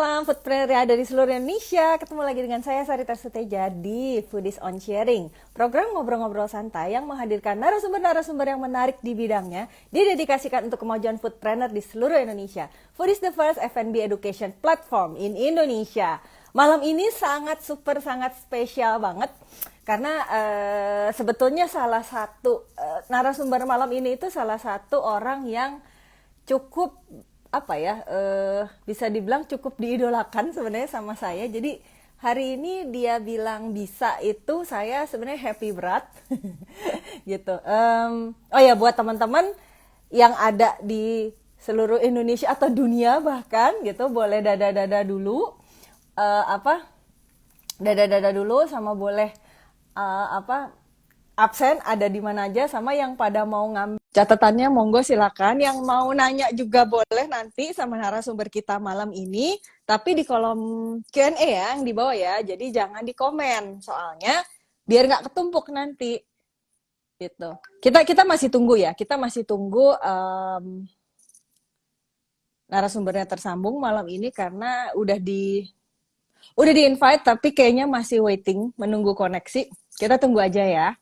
Salam foodpreneur yang ada di seluruh Indonesia. Ketemu lagi dengan saya Sarita Suteja di Foodies on Sharing, program ngobrol-ngobrol santai yang menghadirkan narasumber-narasumber yang menarik di bidangnya, didedikasikan untuk kemajuan foodpreneur di seluruh Indonesia. Foodies the first F&B education platform in Indonesia. Malam ini sangat spesial banget karena sebetulnya salah satu narasumber malam ini itu salah satu orang yang cukup bisa dibilang cukup diidolakan sebenarnya sama saya. Jadi hari ini dia bilang bisa, itu saya sebenarnya happy berat gitu. Oh ya, buat teman-teman yang ada di seluruh Indonesia atau dunia bahkan gitu, boleh dada-dada dulu. Dada-dada dulu, sama boleh absen ada di mana aja, sama yang pada mau ngambil catatannya monggo silakan, yang mau nanya juga boleh nanti sama narasumber kita malam ini, tapi di kolom Q&A ya yang di bawah ya, jadi jangan di komen soalnya biar nggak ketumpuk nanti gitu. Kita masih tunggu ya, kita masih tunggu narasumbernya tersambung malam ini karena udah di invite tapi kayaknya masih waiting, menunggu koneksi. Kita tunggu aja ya.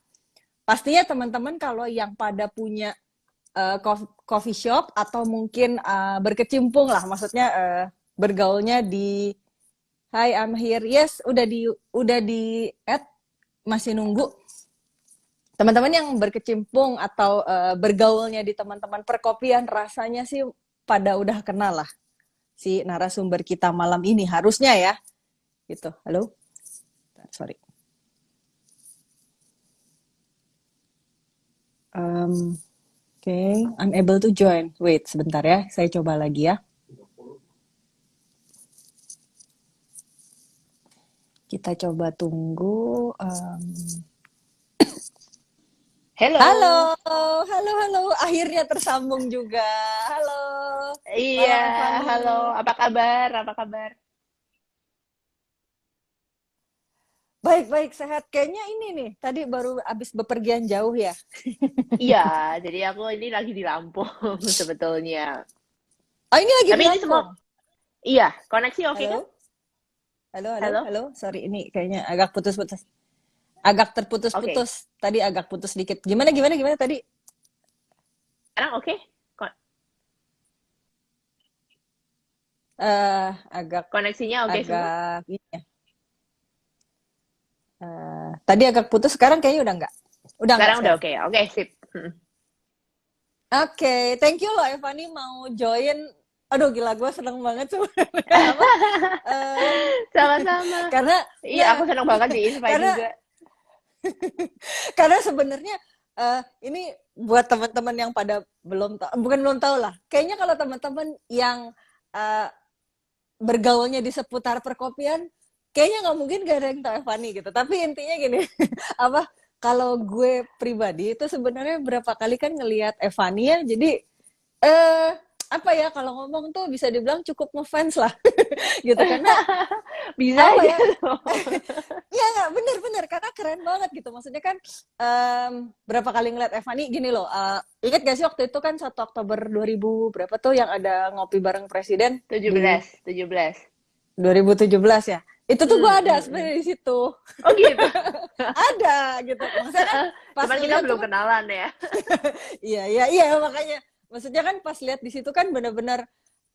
Pastinya teman-teman kalau yang pada punya coffee shop atau mungkin berkecimpung lah, maksudnya bergaulnya di Hi I'm here, yes, udah di add, masih nunggu. Teman-teman yang berkecimpung atau bergaulnya di teman-teman perkopian, rasanya sih pada udah kenal lah si narasumber kita malam ini, harusnya ya. Gitu. Halo? Sorry. Okay, unable to join. Wait, sebentar ya. Saya coba lagi ya. Kita coba tunggu. Halo. Halo. Akhirnya tersambung juga. Halo. Iya, halo. Apa kabar? Baik, sehat. Kayaknya ini nih, tadi baru habis bepergian jauh ya. Iya, jadi aku ini lagi di Lampung sebetulnya. Oh, ini lagi di Tapi ini semua, Lampung. iya, koneksi oke kan? Halo? Halo? Halo. Sorry, ini kayaknya agak putus-putus. Agak Oke. terputus-putus. Tadi agak putus sedikit. Gimana tadi? Sekarang oke? Agak Koneksinya oke semua? ini ya. Tadi agak putus, sekarang kayaknya udah enggak. Udah enggak Sekarang udah sekarang. oke ya? Oke, sip. Oke, thank you loh Evani mau join. Aduh gila, gue seneng banget sebenarnya apa? Sama-sama. Karena Iya, aku senang banget di-invite karena juga. karena sebenarnya ini buat teman-teman yang pada belum tahu lah. Kayaknya kalau teman-teman yang eh, bergaulnya di seputar perkopian, kayaknya nggak mungkin gak ada yang tahu Evani gitu. Tapi intinya gini, apa? Kalau gue pribadi itu sebenarnya berapa kali kan ngelihat Evani ya, jadi eh apa ya, kalau ngomong tuh bisa dibilang cukup ngefans lah gitu, karena Bisa apa aja ya, loh. ya nggak, bener karena keren banget gitu, maksudnya kan berapa kali ngeliat Evani gini loh, ingat gak sih waktu itu kan 1 Oktober 2000 berapa tuh yang ada ngopi bareng presiden di 17, 17. 2017 ya, itu tuh gue Hmm, ada hmm, hmm. sebenarnya di situ. Oh gitu. Ada gitu, maksudnya kan pas Cuman kita ngeliat tuh belum kan, kenalan ya. iya makanya maksudnya kan pas lihat di situ kan bener-bener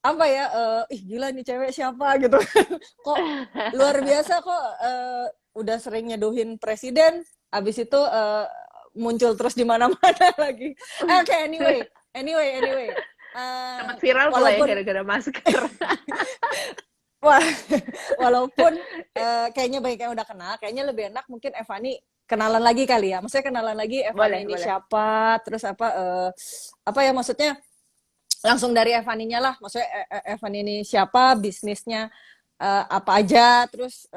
apa ya, ih gila nih cewek siapa gitu kok luar biasa, kok udah sering nyeduhin presiden, abis itu muncul terus di mana-mana lagi. Oke, anyway, Sempat viral pula ya walaupun gara-gara masker. wah, walaupun kayaknya banyak yang udah kenal, kayaknya lebih enak mungkin Evani kenalan lagi kali ya, maksudnya kenalan lagi Evani Boleh, ini boleh. siapa, terus apa ya, maksudnya langsung dari Evaninya lah, maksudnya Evan ini siapa, bisnisnya apa aja, terus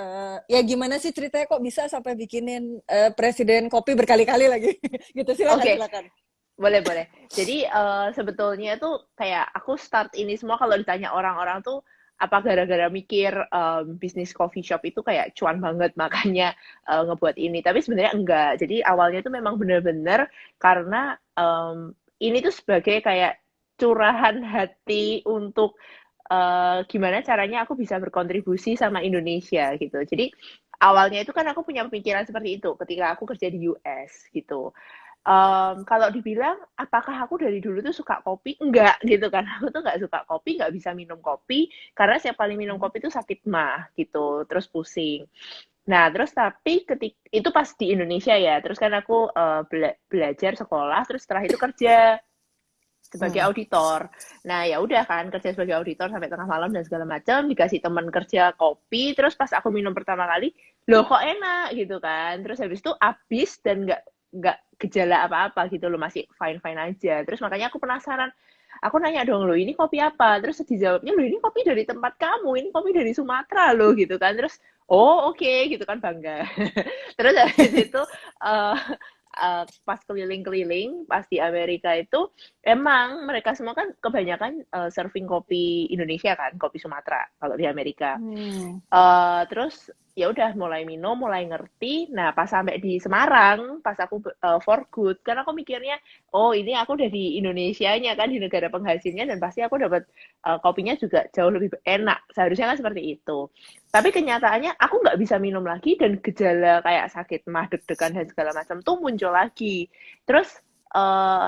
ya gimana sih ceritanya kok bisa sampai bikinin presiden kopi berkali-kali lagi gitu. Oke, Silakan. boleh, boleh. Jadi sebetulnya tuh kayak aku start ini semua kalau ditanya orang-orang tuh apa gara-gara mikir bisnis coffee shop itu kayak cuan banget makanya ngebuat ini. Tapi sebenarnya enggak. Jadi awalnya tuh memang bener-bener karena ini tuh sebagai kayak curahan hati untuk gimana caranya aku bisa berkontribusi sama Indonesia gitu. Jadi awalnya itu kan aku punya pemikiran seperti itu ketika aku kerja di US gitu. Kalau dibilang apakah aku dari dulu tuh suka kopi? Enggak gitu kan. Aku tuh nggak suka kopi, nggak bisa minum kopi karena setiap kali minum kopi tuh sakit mah gitu, terus pusing. Nah, terus tapi itu pas di Indonesia ya. Terus kan aku belajar sekolah, terus setelah itu kerja sebagai Hmm. auditor. Nah, ya udah kan kerja sebagai auditor sampai tengah malam dan segala macam, dikasih teman kerja kopi, terus pas aku minum pertama kali, loh kok enak gitu kan. Terus habis itu habis dan nggak gejala apa-apa gitu loh, masih fine-fine aja. Terus makanya aku penasaran. Aku nanya dong, loh ini kopi apa? Terus dijawabnya, loh ini kopi dari tempat kamu, ini kopi dari Sumatera loh gitu kan. Terus, oh oke gitu kan bangga. Terus habis itu uh, pas keliling-keliling, pas di Amerika itu emang mereka semua kan kebanyakan serving kopi Indonesia kan, kopi Sumatera kalau di Amerika. Hmm. Terus ya udah mulai minum, mulai ngerti. Nah, pas sampai di Semarang, pas aku for good, karena aku mikirnya, oh ini aku udah di Indonesianya kan, di negara penghasilnya, dan pasti aku dapat kopinya juga jauh lebih enak. Seharusnya kan seperti itu. Tapi kenyataannya aku nggak bisa minum lagi dan gejala kayak sakit mah, deg-degan dan segala macam tuh muncul lagi. Terus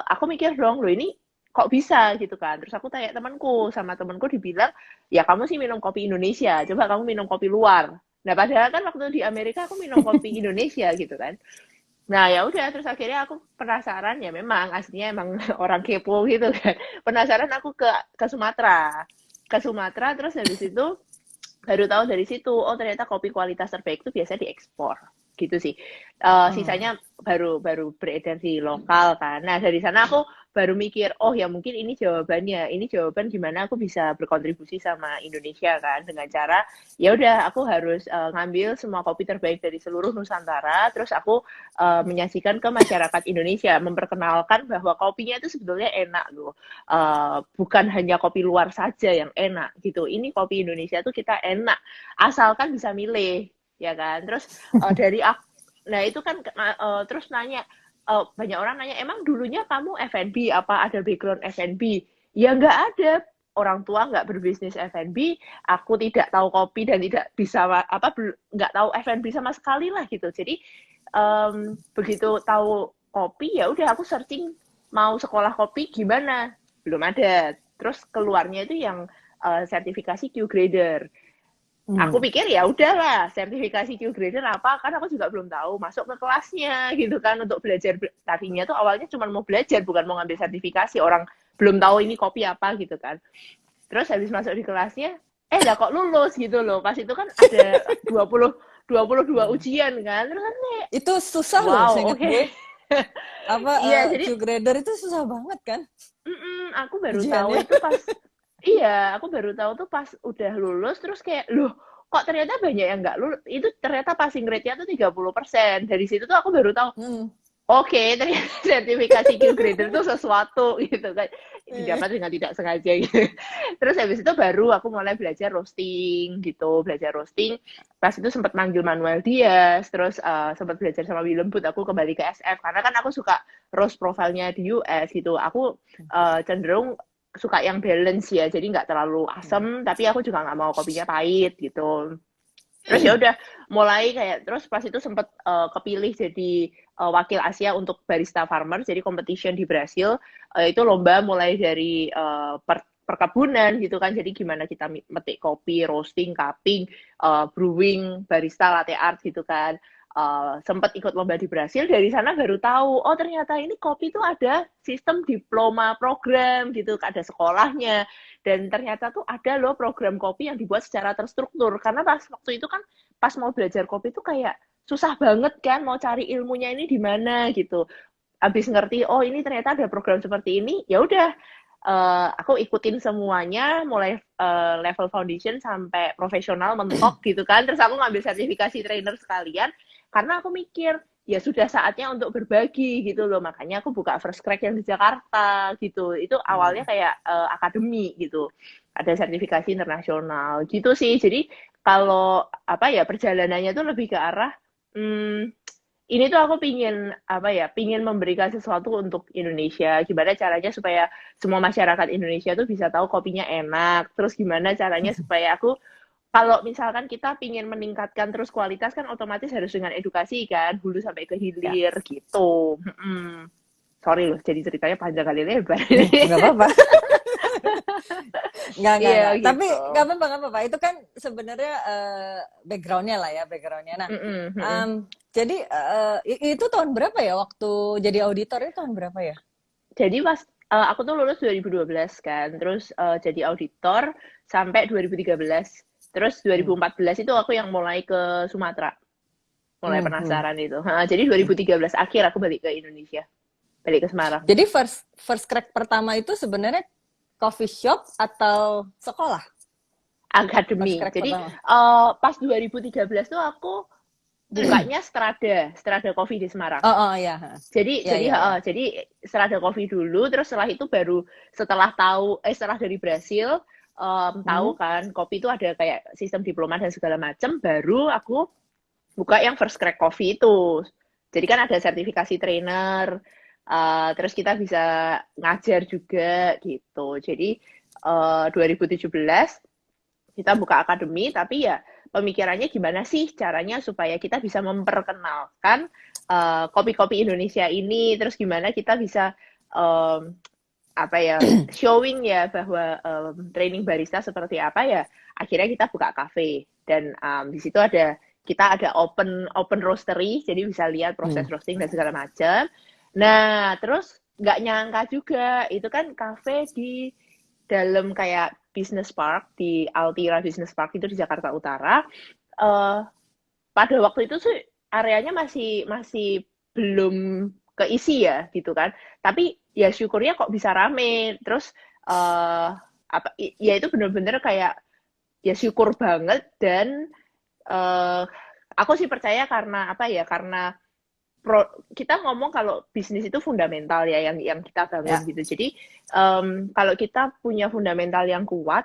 aku mikir dong, loh ini kok bisa gitu kan. Terus aku tanya temanku, sama temanku dibilang, ya kamu sih minum kopi Indonesia, coba kamu minum kopi luar. Nah, padahal kan waktu di Amerika aku minum kopi Indonesia gitu kan. Nah, ya udah terus akhirnya aku penasaran ya memang aslinya emang orang kepo gitu kan. Penasaran aku ke Sumatera. Ke Sumatera terus habis itu baru tahu dari situ, oh ternyata kopi kualitas terbaik itu biasanya diekspor gitu sih. Hmm. Sisanya baru baru beredar di lokal kan. Nah dari sana aku baru mikir, oh ya mungkin ini jawabannya, ini jawaban gimana aku bisa berkontribusi sama Indonesia kan dengan cara ya udah aku harus ngambil semua kopi terbaik dari seluruh Nusantara, terus aku menyajikan ke masyarakat Indonesia, memperkenalkan bahwa kopinya itu sebetulnya enak loh. Bukan hanya kopi luar saja yang enak gitu. Ini kopi Indonesia tuh kita enak, asalkan bisa milih, ya kan. Terus dari aku, nah itu kan terus nanya, banyak orang nanya, emang dulunya kamu F&B apa ada background F&B? Ya nggak ada. Orang tua nggak berbisnis F&B, aku tidak tahu kopi dan tidak bisa apa nggak tahu F&B sama sekali lah gitu. Jadi begitu tahu kopi ya udah aku searching mau sekolah kopi gimana, belum ada. Terus keluarnya itu yang sertifikasi Q grader. Aku Hmm. pikir ya udahlah sertifikasi Q grader apa, kan aku juga belum tahu, masuk ke kelasnya gitu kan untuk belajar. Tadinya tuh awalnya cuma mau belajar bukan mau ngambil sertifikasi, orang belum tahu ini kopi apa gitu kan. Terus habis masuk di kelasnya, lah kok lulus gitu loh. Pas itu kan ada 22 ujian kan. Terus kan kayak, Itu susah loh, wow, seingat oke. gue. Apa Iya, jadi Q grader itu susah banget kan aku baru tahu ujiannya? itu pas, iya, aku baru tahu tuh pas udah lulus, terus kayak, loh, kok ternyata banyak yang nggak lulus. Itu ternyata passing rate-nya tuh 30%. Dari situ tuh aku baru tahu, Hmm. oke, ternyata sertifikasi Q grader itu sesuatu gitu kan. Eh. Didapat dengan tidak sengaja gitu. Terus habis itu baru aku mulai belajar roasting gitu, belajar roasting. Pas itu sempat manggil Manuel Diaz, terus sempat belajar sama Willem Booth, aku kembali ke SF karena kan aku suka roast profilnya di US gitu. Aku cenderung suka yang balance ya, jadi nggak terlalu asam, tapi aku juga nggak mau kopinya pahit gitu. Terus ya udah mulai kayak terus pas itu sempat kepilih jadi wakil Asia untuk barista farmer, jadi competition di Brasil. Itu lomba mulai dari perkebunan gitu kan, jadi gimana kita metik kopi, roasting, cupping, brewing, barista, latte art gitu kan. Sempat ikut lomba di Brasil, dari sana baru tahu, oh ternyata ini kopi itu ada sistem diploma program gitu, ada sekolahnya. Dan ternyata tuh ada loh program kopi yang dibuat secara terstruktur. Karena pas waktu itu kan pas mau belajar kopi itu kayak susah banget kan mau cari ilmunya ini di mana gitu. Habis ngerti, oh ini ternyata ada program seperti ini, ya udah aku ikutin semuanya mulai level foundation sampai profesional mentok gitu kan. Terus aku ngambil sertifikasi trainer sekalian karena aku mikir ya sudah saatnya untuk berbagi gitu loh. Makanya aku buka First Crack yang di Jakarta gitu. Itu awalnya Hmm. kayak akademi gitu. Ada sertifikasi internasional gitu sih. Jadi kalau apa ya perjalanannya tuh lebih ke arah hmm, ini tuh aku pingin apa ya, pingin memberikan sesuatu untuk Indonesia. Gimana caranya supaya semua masyarakat Indonesia tuh bisa tahu kopinya enak. Terus gimana caranya supaya aku kalau misalkan kita pingin meningkatkan terus kualitas kan otomatis harus dengan edukasi kan, hulu sampai ke Ya, hilir gitu. Sorry loh, jadi ceritanya panjang kali lebar. nggak apa-apa. Nggak. Iya Tapi gitu. nggak apa-apa. Itu kan sebenarnya backgroundnya lah ya, backgroundnya. Nah, Mm-mm, mm-mm. jadi itu tahun berapa ya waktu jadi auditor itu tahun berapa ya? Jadi pas aku tuh lulus 2012 kan, terus jadi auditor sampai 2013. Terus Hmm. 2014 itu aku yang mulai ke Sumatera, mulai Hmm, hmm, penasaran itu. Jadi hmm. 2013 akhir aku balik ke Indonesia, balik ke Semarang. Jadi first first crack pertama itu sebenarnya coffee shop atau sekolah? First Akademi. crack Jadi pertama. pas 2013 tuh aku bukanya Strada Coffee di Semarang. Oh ya, ya. Jadi Strada Coffee dulu, terus setelah itu baru setelah dari Brasil tahu Hmm. kan kopi itu ada kayak sistem diploma dan segala macam, baru aku buka yang First Crack Coffee itu. Jadi kan ada sertifikasi trainer, terus kita bisa ngajar juga gitu. Jadi 2017 kita buka akademi, tapi ya pemikirannya gimana sih caranya supaya kita bisa memperkenalkan kopi-kopi Indonesia ini, terus gimana kita bisa um, apa ya showing ya bahwa training barista seperti apa ya. Akhirnya kita buka cafe dan di situ kita ada open roastery, jadi bisa lihat proses Hmm. roasting dan segala macam. Nah, terus nggak nyangka juga itu kan cafe di dalam kayak business park di Altira Business Park itu di Jakarta Utara. Uh, Pada waktu itu sih areanya masih masih belum keisi ya gitu kan. Tapi ya syukurnya kok bisa rame. Terus ya itu bener-bener kayak ya syukur banget dan uh, aku sih percaya karena apa ya karena kita ngomong kalau bisnis itu fundamental ya yang kita bangun Ya. gitu. Jadi kalau kita punya fundamental yang kuat,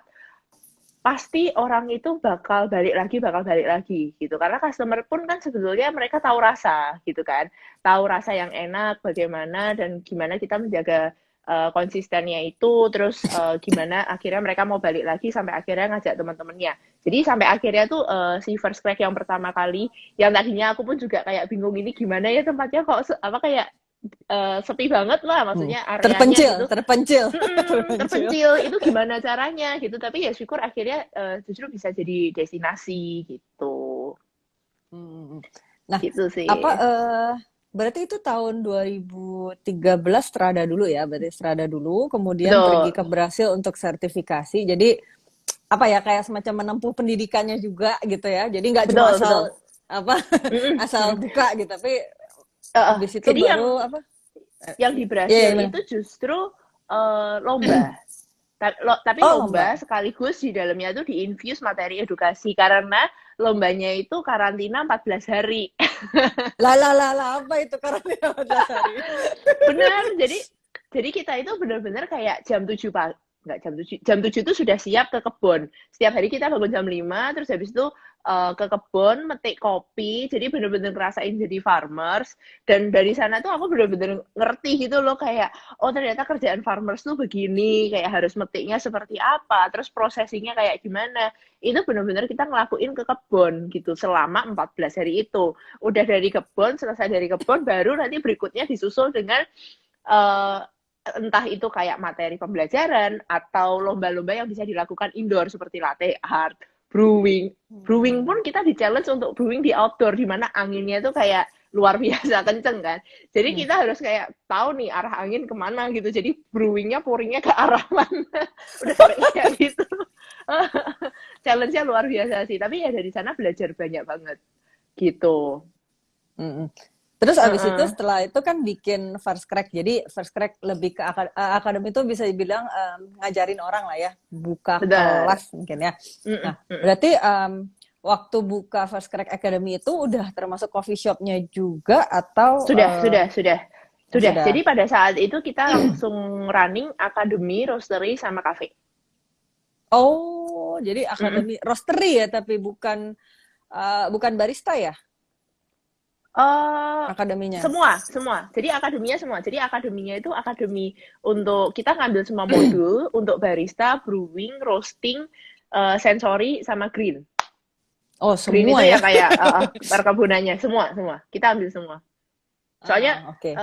pasti orang itu bakal balik lagi gitu. Karena customer pun kan sebetulnya mereka tahu rasa gitu kan, tahu rasa yang enak bagaimana dan gimana kita menjaga konsistennya itu, terus gimana akhirnya mereka mau balik lagi sampai akhirnya ngajak teman-temannya. Jadi sampai akhirnya tuh si first crack yang pertama kali, yang tadinya aku pun juga kayak bingung ini gimana ya tempatnya kok apa kayak sepi banget lah, Hmm. maksudnya areanya Terpencil, gitu. terpencil, terpencil. Terpencil itu gimana caranya gitu, tapi ya syukur akhirnya justru bisa jadi destinasi gitu. Hmm. Nah, Gitu apa sih. berarti itu tahun 2013 Strada dulu ya, berarti Strada dulu, kemudian pergi Betul. ke Brasil untuk sertifikasi. Jadi apa ya kayak semacam menempuh pendidikannya juga gitu ya. Jadi nggak cuma Betul, betul. asal apa Mm-mm, asal mm. buka gitu, tapi habis itu Jadi baru apa? yang di Iya, ya, Brasil gimana? itu justru lomba. Tapi Oh, lomba lomba. sekaligus di dalamnya itu diinfuse materi edukasi karena lombanya itu karantina 14 hari. Lah, apa itu karantina 14 hari? Benar, jadi kita itu benar-benar kayak jam 7 pagi, nggak jam 7 itu sudah siap ke kebun. Setiap hari kita bangun jam 5, terus habis itu ke kebun, metik kopi, jadi benar-benar ngerasain jadi farmers. Dan dari sana tuh aku benar-benar ngerti gitu loh, kayak, oh ternyata kerjaan farmers tuh begini, kayak harus metiknya seperti apa, terus processingnya kayak gimana. Itu benar-benar kita ngelakuin ke kebun gitu, selama 14 hari itu. Udah dari kebun, selesai dari kebun, baru nanti berikutnya disusul dengan uh, entah itu kayak materi pembelajaran atau lomba-lomba yang bisa dilakukan indoor seperti latte art, brewing. Brewing pun kita di-challenge untuk brewing di outdoor, di mana anginnya itu kayak luar biasa kenceng kan. Jadi Hmm. kita harus kayak tahu nih arah angin kemana gitu. Jadi brewingnya, pouringnya ke arah mana. Udah sampai kayak gitu. Challenge-nya luar biasa sih. Tapi ya dari sana belajar banyak banget gitu. Mm-mm. Terus abis itu Uh-uh. setelah itu kan bikin First Crack. Jadi First Crack lebih ke akademi itu bisa dibilang ngajarin orang lah ya, buka Benar. kelas mungkin ya. Mm-mm, Nah, mm-mm. berarti waktu buka First Crack Academy itu udah termasuk coffee shopnya juga atau Sudah. sudah? Jadi pada saat itu kita langsung running akademi, roastery, sama cafe. Oh, jadi Mm-mm. akademi roastery ya, tapi bukan bukan barista ya? Eh, akademinya? semua. Jadi akademinya semua. Jadi akademinya itu akademi untuk kita ngambil semua modul untuk barista, brewing, roasting, sensory, sama green. Oh, Green semua itu ya? yang kayak perkebunannya, semua. Kita ambil semua. Soalnya Oke.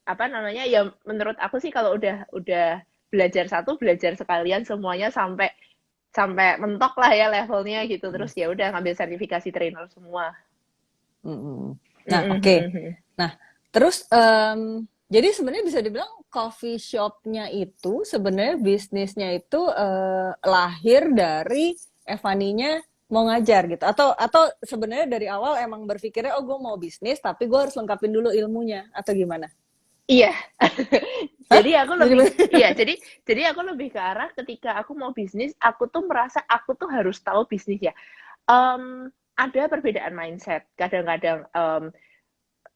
apa namanya ya menurut aku sih kalau udah belajar satu belajar sekalian semuanya sampai sampai mentok lah ya levelnya gitu. Mm, Terus ya udah ngambil sertifikasi trainer semua. mm, mm. Mm, Nah, mm, oke. mm, mm. Nah, terus jadi sebenarnya bisa dibilang coffee shopnya itu sebenarnya bisnisnya itu lahir dari Evaninya mau ngajar gitu, atau sebenarnya dari awal emang berpikirnya oh gue mau bisnis tapi gue harus lengkapin dulu ilmunya atau gimana? Iya. Hah? Jadi aku Jadi lebih iya, jadi aku lebih ke arah ketika aku mau bisnis, aku tuh merasa aku tuh harus tahu bisnis ya. Ada perbedaan mindset. Kadang-kadang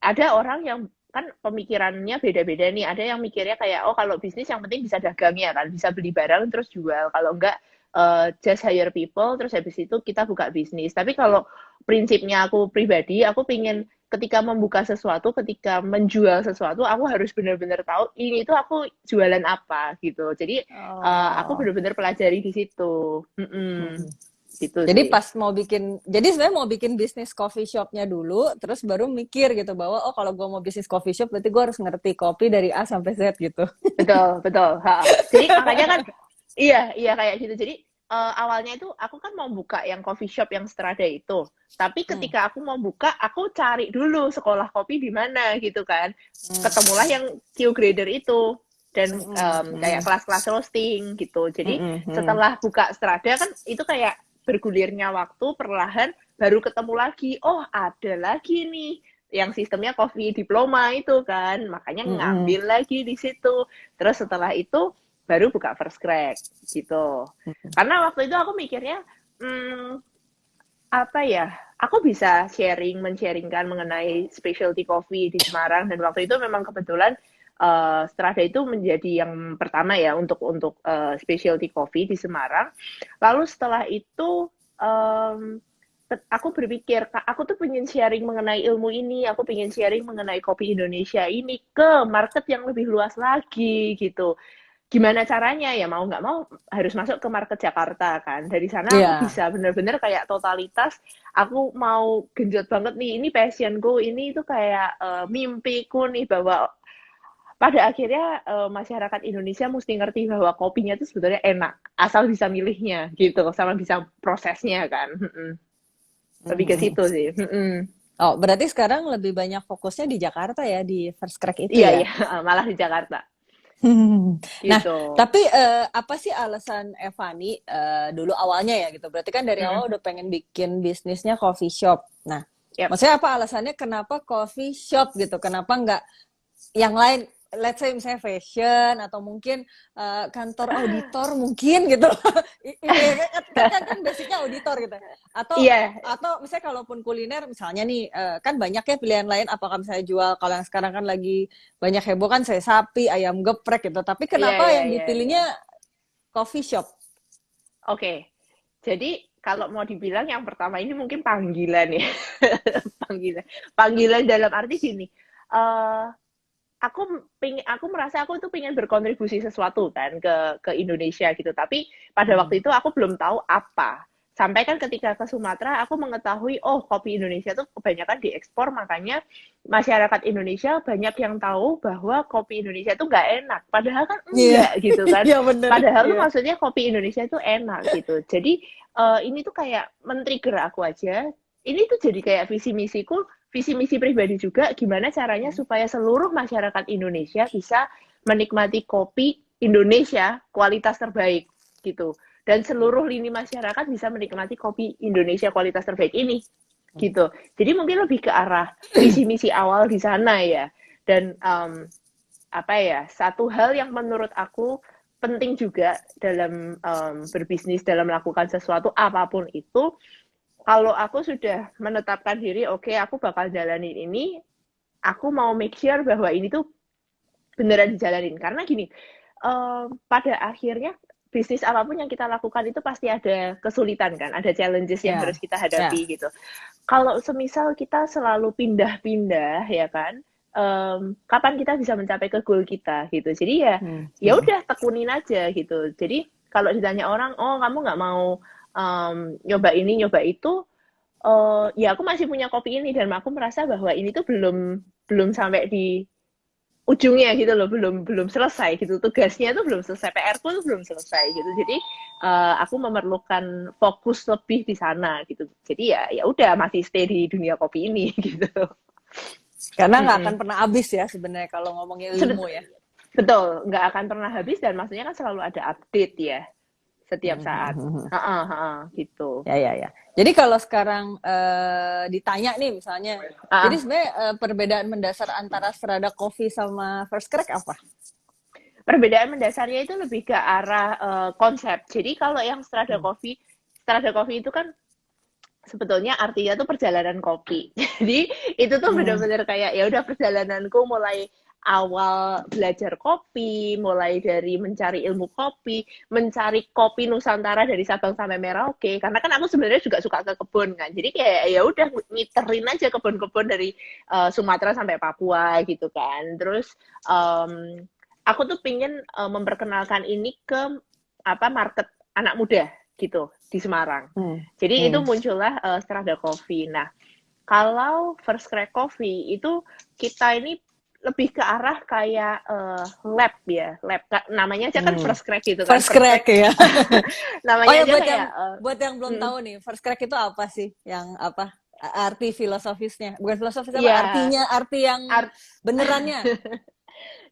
ada orang yang kan pemikirannya beda-beda nih. Ada yang mikirnya kayak, oh kalau bisnis yang penting bisa dagangnya kan, bisa beli barang terus jual. Kalau enggak, just hire people, terus habis itu kita buka bisnis. Tapi kalau prinsipnya aku pribadi, aku pingin ketika membuka sesuatu, ketika menjual sesuatu, aku harus benar-benar tahu ini tuh aku jualan apa gitu. Jadi aku oh. benar-benar pelajari di situ. Mm-mm. Gitu Jadi sih. pas mau bikin, jadi sebenarnya mau bikin bisnis coffee shopnya dulu, terus baru mikir gitu bahwa oh kalau gue mau bisnis coffee shop berarti gue harus ngerti kopi dari A sampai Z gitu. Betul, betul. Ha. Jadi makanya kan iya, iya kayak gitu. Jadi awalnya itu aku kan mau buka yang coffee shop yang Strada itu. Tapi Hmm. ketika aku mau buka, aku cari dulu sekolah kopi di mana gitu kan. Ketemulah yang Q grader itu dan Hmm. kayak Hmm. kelas-kelas roasting gitu. Jadi Hmm. Hmm. setelah buka Strada kan itu kayak bergulirnya waktu perlahan baru ketemu lagi. Oh, ada lagi nih yang sistemnya coffee diploma itu kan. Makanya Hmm. Hmm. ngambil lagi di situ. Terus setelah itu baru buka First Crack gitu. Karena waktu itu aku mikirnya, hmm, apa ya? Aku bisa men-sharingkan mengenai specialty coffee di Semarang dan waktu itu memang kebetulan Strada itu menjadi yang pertama ya untuk specialty coffee di Semarang. Lalu setelah itu um, aku berpikir, aku tuh pengen sharing mengenai ilmu ini, aku pengen sharing mengenai kopi Indonesia ini ke market yang lebih luas lagi gitu. Gimana caranya ya mau nggak mau harus masuk ke market Jakarta kan. Dari sana aku Iya. bisa bener-bener kayak totalitas aku mau genjot banget nih ini passionku ini itu kayak mimpiku nih bahwa pada akhirnya masyarakat Indonesia mesti ngerti bahwa kopinya itu sebetulnya enak asal bisa milihnya gitu sama bisa prosesnya kan. Lebih ke Hmm. situ sih. Oh, berarti sekarang lebih banyak fokusnya di Jakarta ya, di First Crack itu Iya ya? iya malah di Jakarta Nah, gitu. tapi apa sih alasan Evani dulu awalnya ya gitu? Berarti kan dari Mm-mm. awal udah pengen bikin bisnisnya coffee shop. Nah, Yap. maksudnya apa alasannya kenapa coffee shop gitu? Kenapa nggak yang lain? Let's say misalnya fashion atau mungkin kantor auditor mungkin gitu. Kan basicnya auditor gitu. Atau Iya, atau misalnya kalaupun kuliner misalnya nih kan banyak ya pilihan lain apakah misalnya jual kalau yang sekarang kan lagi banyak heboh kan saya sapi, ayam geprek gitu. Tapi iya, kenapa iya, yang iya, iya. dipilihnya coffee shop? Oke, jadi kalau mau dibilang yang pertama ini mungkin panggilan ya, panggilan, panggilan dalam arti gini. eh aku merasa aku tuh pengen berkontribusi sesuatu kan ke Indonesia gitu. Tapi pada Hmm. waktu itu aku belum tahu apa. Sampai kan ketika ke Sumatera aku mengetahui oh kopi Indonesia tuh kebanyakan diekspor makanya masyarakat Indonesia banyak yang tahu bahwa kopi Indonesia tuh nggak enak. Padahal kan Iya, enggak gitu kan. iya bener. Padahal tuh Iya. maksudnya kopi Indonesia itu enak gitu. Jadi ini tuh kayak men-trigger aku aja. Ini tuh jadi kayak visi misi pribadi juga gimana caranya supaya seluruh masyarakat Indonesia bisa menikmati kopi Indonesia kualitas terbaik gitu dan seluruh lini masyarakat bisa menikmati kopi Indonesia kualitas terbaik ini gitu jadi mungkin lebih ke arah visi misi awal di sana ya dan apa ya satu hal yang menurut aku penting juga dalam berbisnis dalam melakukan sesuatu apapun itu kalau aku sudah menetapkan diri, oke, aku bakal jalanin ini, aku mau make sure bahwa ini tuh beneran dijalanin. Karena gini, pada akhirnya bisnis apapun yang kita lakukan itu pasti ada kesulitan kan, ada challenges yang Ya, harus kita ya. hadapi gitu. Kalau semisal kita selalu pindah-pindah ya kan, kapan kita bisa mencapai ke goal kita gitu. Jadi ya Hmm, ya hmm. udah tekunin aja gitu. Jadi kalau ditanya orang, oh kamu nggak mau nyoba ini nyoba itu, ya aku masih punya kopi ini dan aku merasa bahwa ini tuh belum belum sampai di ujungnya gitu loh, belum belum selesai gitu, tugasnya tuh belum selesai, PR-ku tuh belum selesai gitu. Jadi aku memerlukan fokus lebih di sana gitu. Jadi ya ya udah masih stay di dunia kopi ini gitu. Karena nggak akan Mm-mm. pernah habis ya sebenarnya kalau ngomongin ilmu Sebet- ya. Betul, nggak akan pernah habis dan maksudnya kan selalu ada update ya setiap Hmm, hmm, saat. hmm, hmm. Heeh, heeh, gitu. Ya, ya, ya. Jadi kalau sekarang ditanya nih misalnya, jadi Ah, sebenarnya perbedaan mendasar antara Strada Coffee sama First Crack apa? perbedaan mendasarnya itu lebih ke arah konsep. Jadi kalau yang Hmm. Strada Coffee itu kan sebetulnya artinya tuh perjalanan kopi. Jadi itu tuh Hmm. bener-bener kayak ya udah perjalananku mulai awal belajar kopi, mulai dari mencari ilmu kopi, mencari kopi Nusantara dari Sabang sampai Merauke. Karena kan aku sebenarnya juga suka ke kebun kan. Jadi kayak ya udah ngiterin aja kebun-kebun dari Sumatera sampai Papua gitu kan. Terus um, aku tuh pingin memperkenalkan ini ke apa market anak muda gitu di Semarang. Hmm. Jadi itu Hmm. muncullah Strada Coffee. Nah, kalau First Crack Coffee itu kita ini lebih ke arah kayak lab ya, lab namanya aja kan Hmm. First Crack gitu kan. First First Crack Crack ya. Oh namanya ya, aja kayak buat yang belum mm, tahu nih, First Crack itu apa sih? Yang apa? Arti filosofisnya. Bukan filosofis apa? ya Artinya, arti yang art benerannya.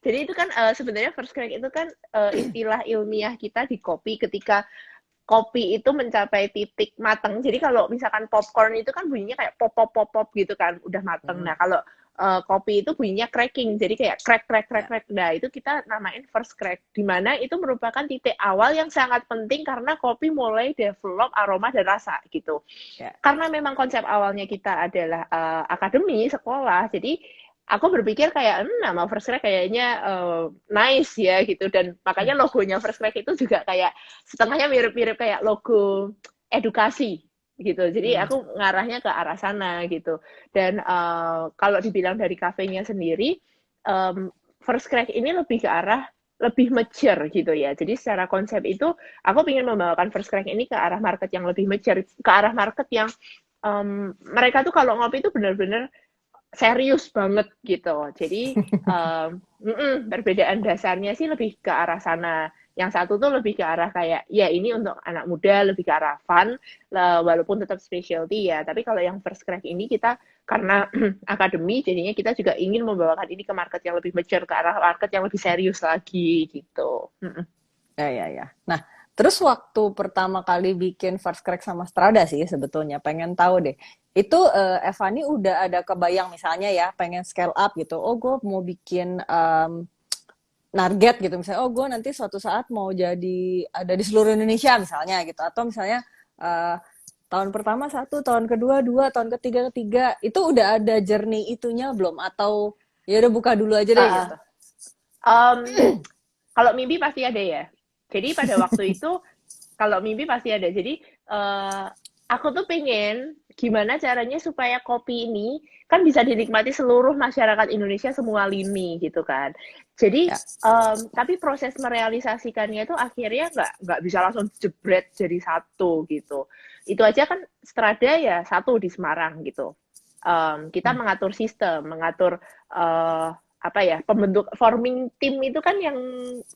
jadi itu kan sebenarnya First Crack itu kan istilah ilmiah kita di kopi ketika kopi itu mencapai titik mateng. Jadi kalau misalkan popcorn itu kan bunyinya kayak pop pop pop pop gitu kan, udah mateng. Hmm. Nah, kalau kopi itu bunyinya cracking. Jadi kayak crack crack crack Ya. crack. Nah, itu kita namain first crack. Di mana itu merupakan titik awal yang sangat penting karena kopi mulai develop aroma dan rasa gitu. Ya. Karena memang konsep awalnya kita adalah akademi, sekolah. Jadi aku berpikir kayak nama First Crack kayaknya nice ya gitu dan makanya Hmm. logonya First Crack itu juga kayak setengahnya mirip-mirip kayak logo edukasi gitu. Jadi Hmm. aku ngarahnya ke arah sana gitu. Dan kalau dibilang dari kafenya sendiri, um, First Crack ini lebih ke arah lebih mature gitu ya. Jadi secara konsep itu aku ingin membawakan First Crack ini ke arah market yang lebih mature, ke arah market yang mereka tuh kalau ngopi itu benar-benar serius banget gitu. Jadi perbedaan dasarnya sih lebih ke arah sana. Yang satu tuh lebih ke arah kayak ya ini untuk anak muda lebih ke arah fun walaupun tetap specialty ya. Tapi kalau yang First Crack ini kita karena akademi jadinya kita juga ingin membawakan ini ke market yang lebih mature ke arah market yang lebih serius lagi gitu. Ya, ya, ya. Nah, terus waktu pertama kali bikin First Crack sama Strada sih sebetulnya pengen tahu deh. Itu Evani udah ada kebayang misalnya ya pengen scale up gitu. Oh, gue mau bikin target gitu misalnya. Oh, gue nanti suatu saat mau jadi ada di seluruh Indonesia misalnya gitu. Atau misalnya eh, tahun pertama satu, tahun kedua dua, tahun ketiga ketiga. Itu udah ada journey itunya belum? Atau ya udah buka dulu aja deh Uh, gitu. um, Kalau mimpi pasti ada ya. Jadi pada waktu itu kalau mimpi pasti ada. Jadi uh, aku tuh pengen gimana caranya supaya kopi ini kan bisa dinikmati seluruh masyarakat Indonesia semua lini gitu kan. Jadi Ya. tapi proses merealisasikannya itu akhirnya nggak bisa langsung jebret jadi satu gitu. Itu aja kan Strada ya satu di Semarang gitu. Kita Hmm. mengatur sistem, mengatur apa ya pembentuk forming tim itu kan yang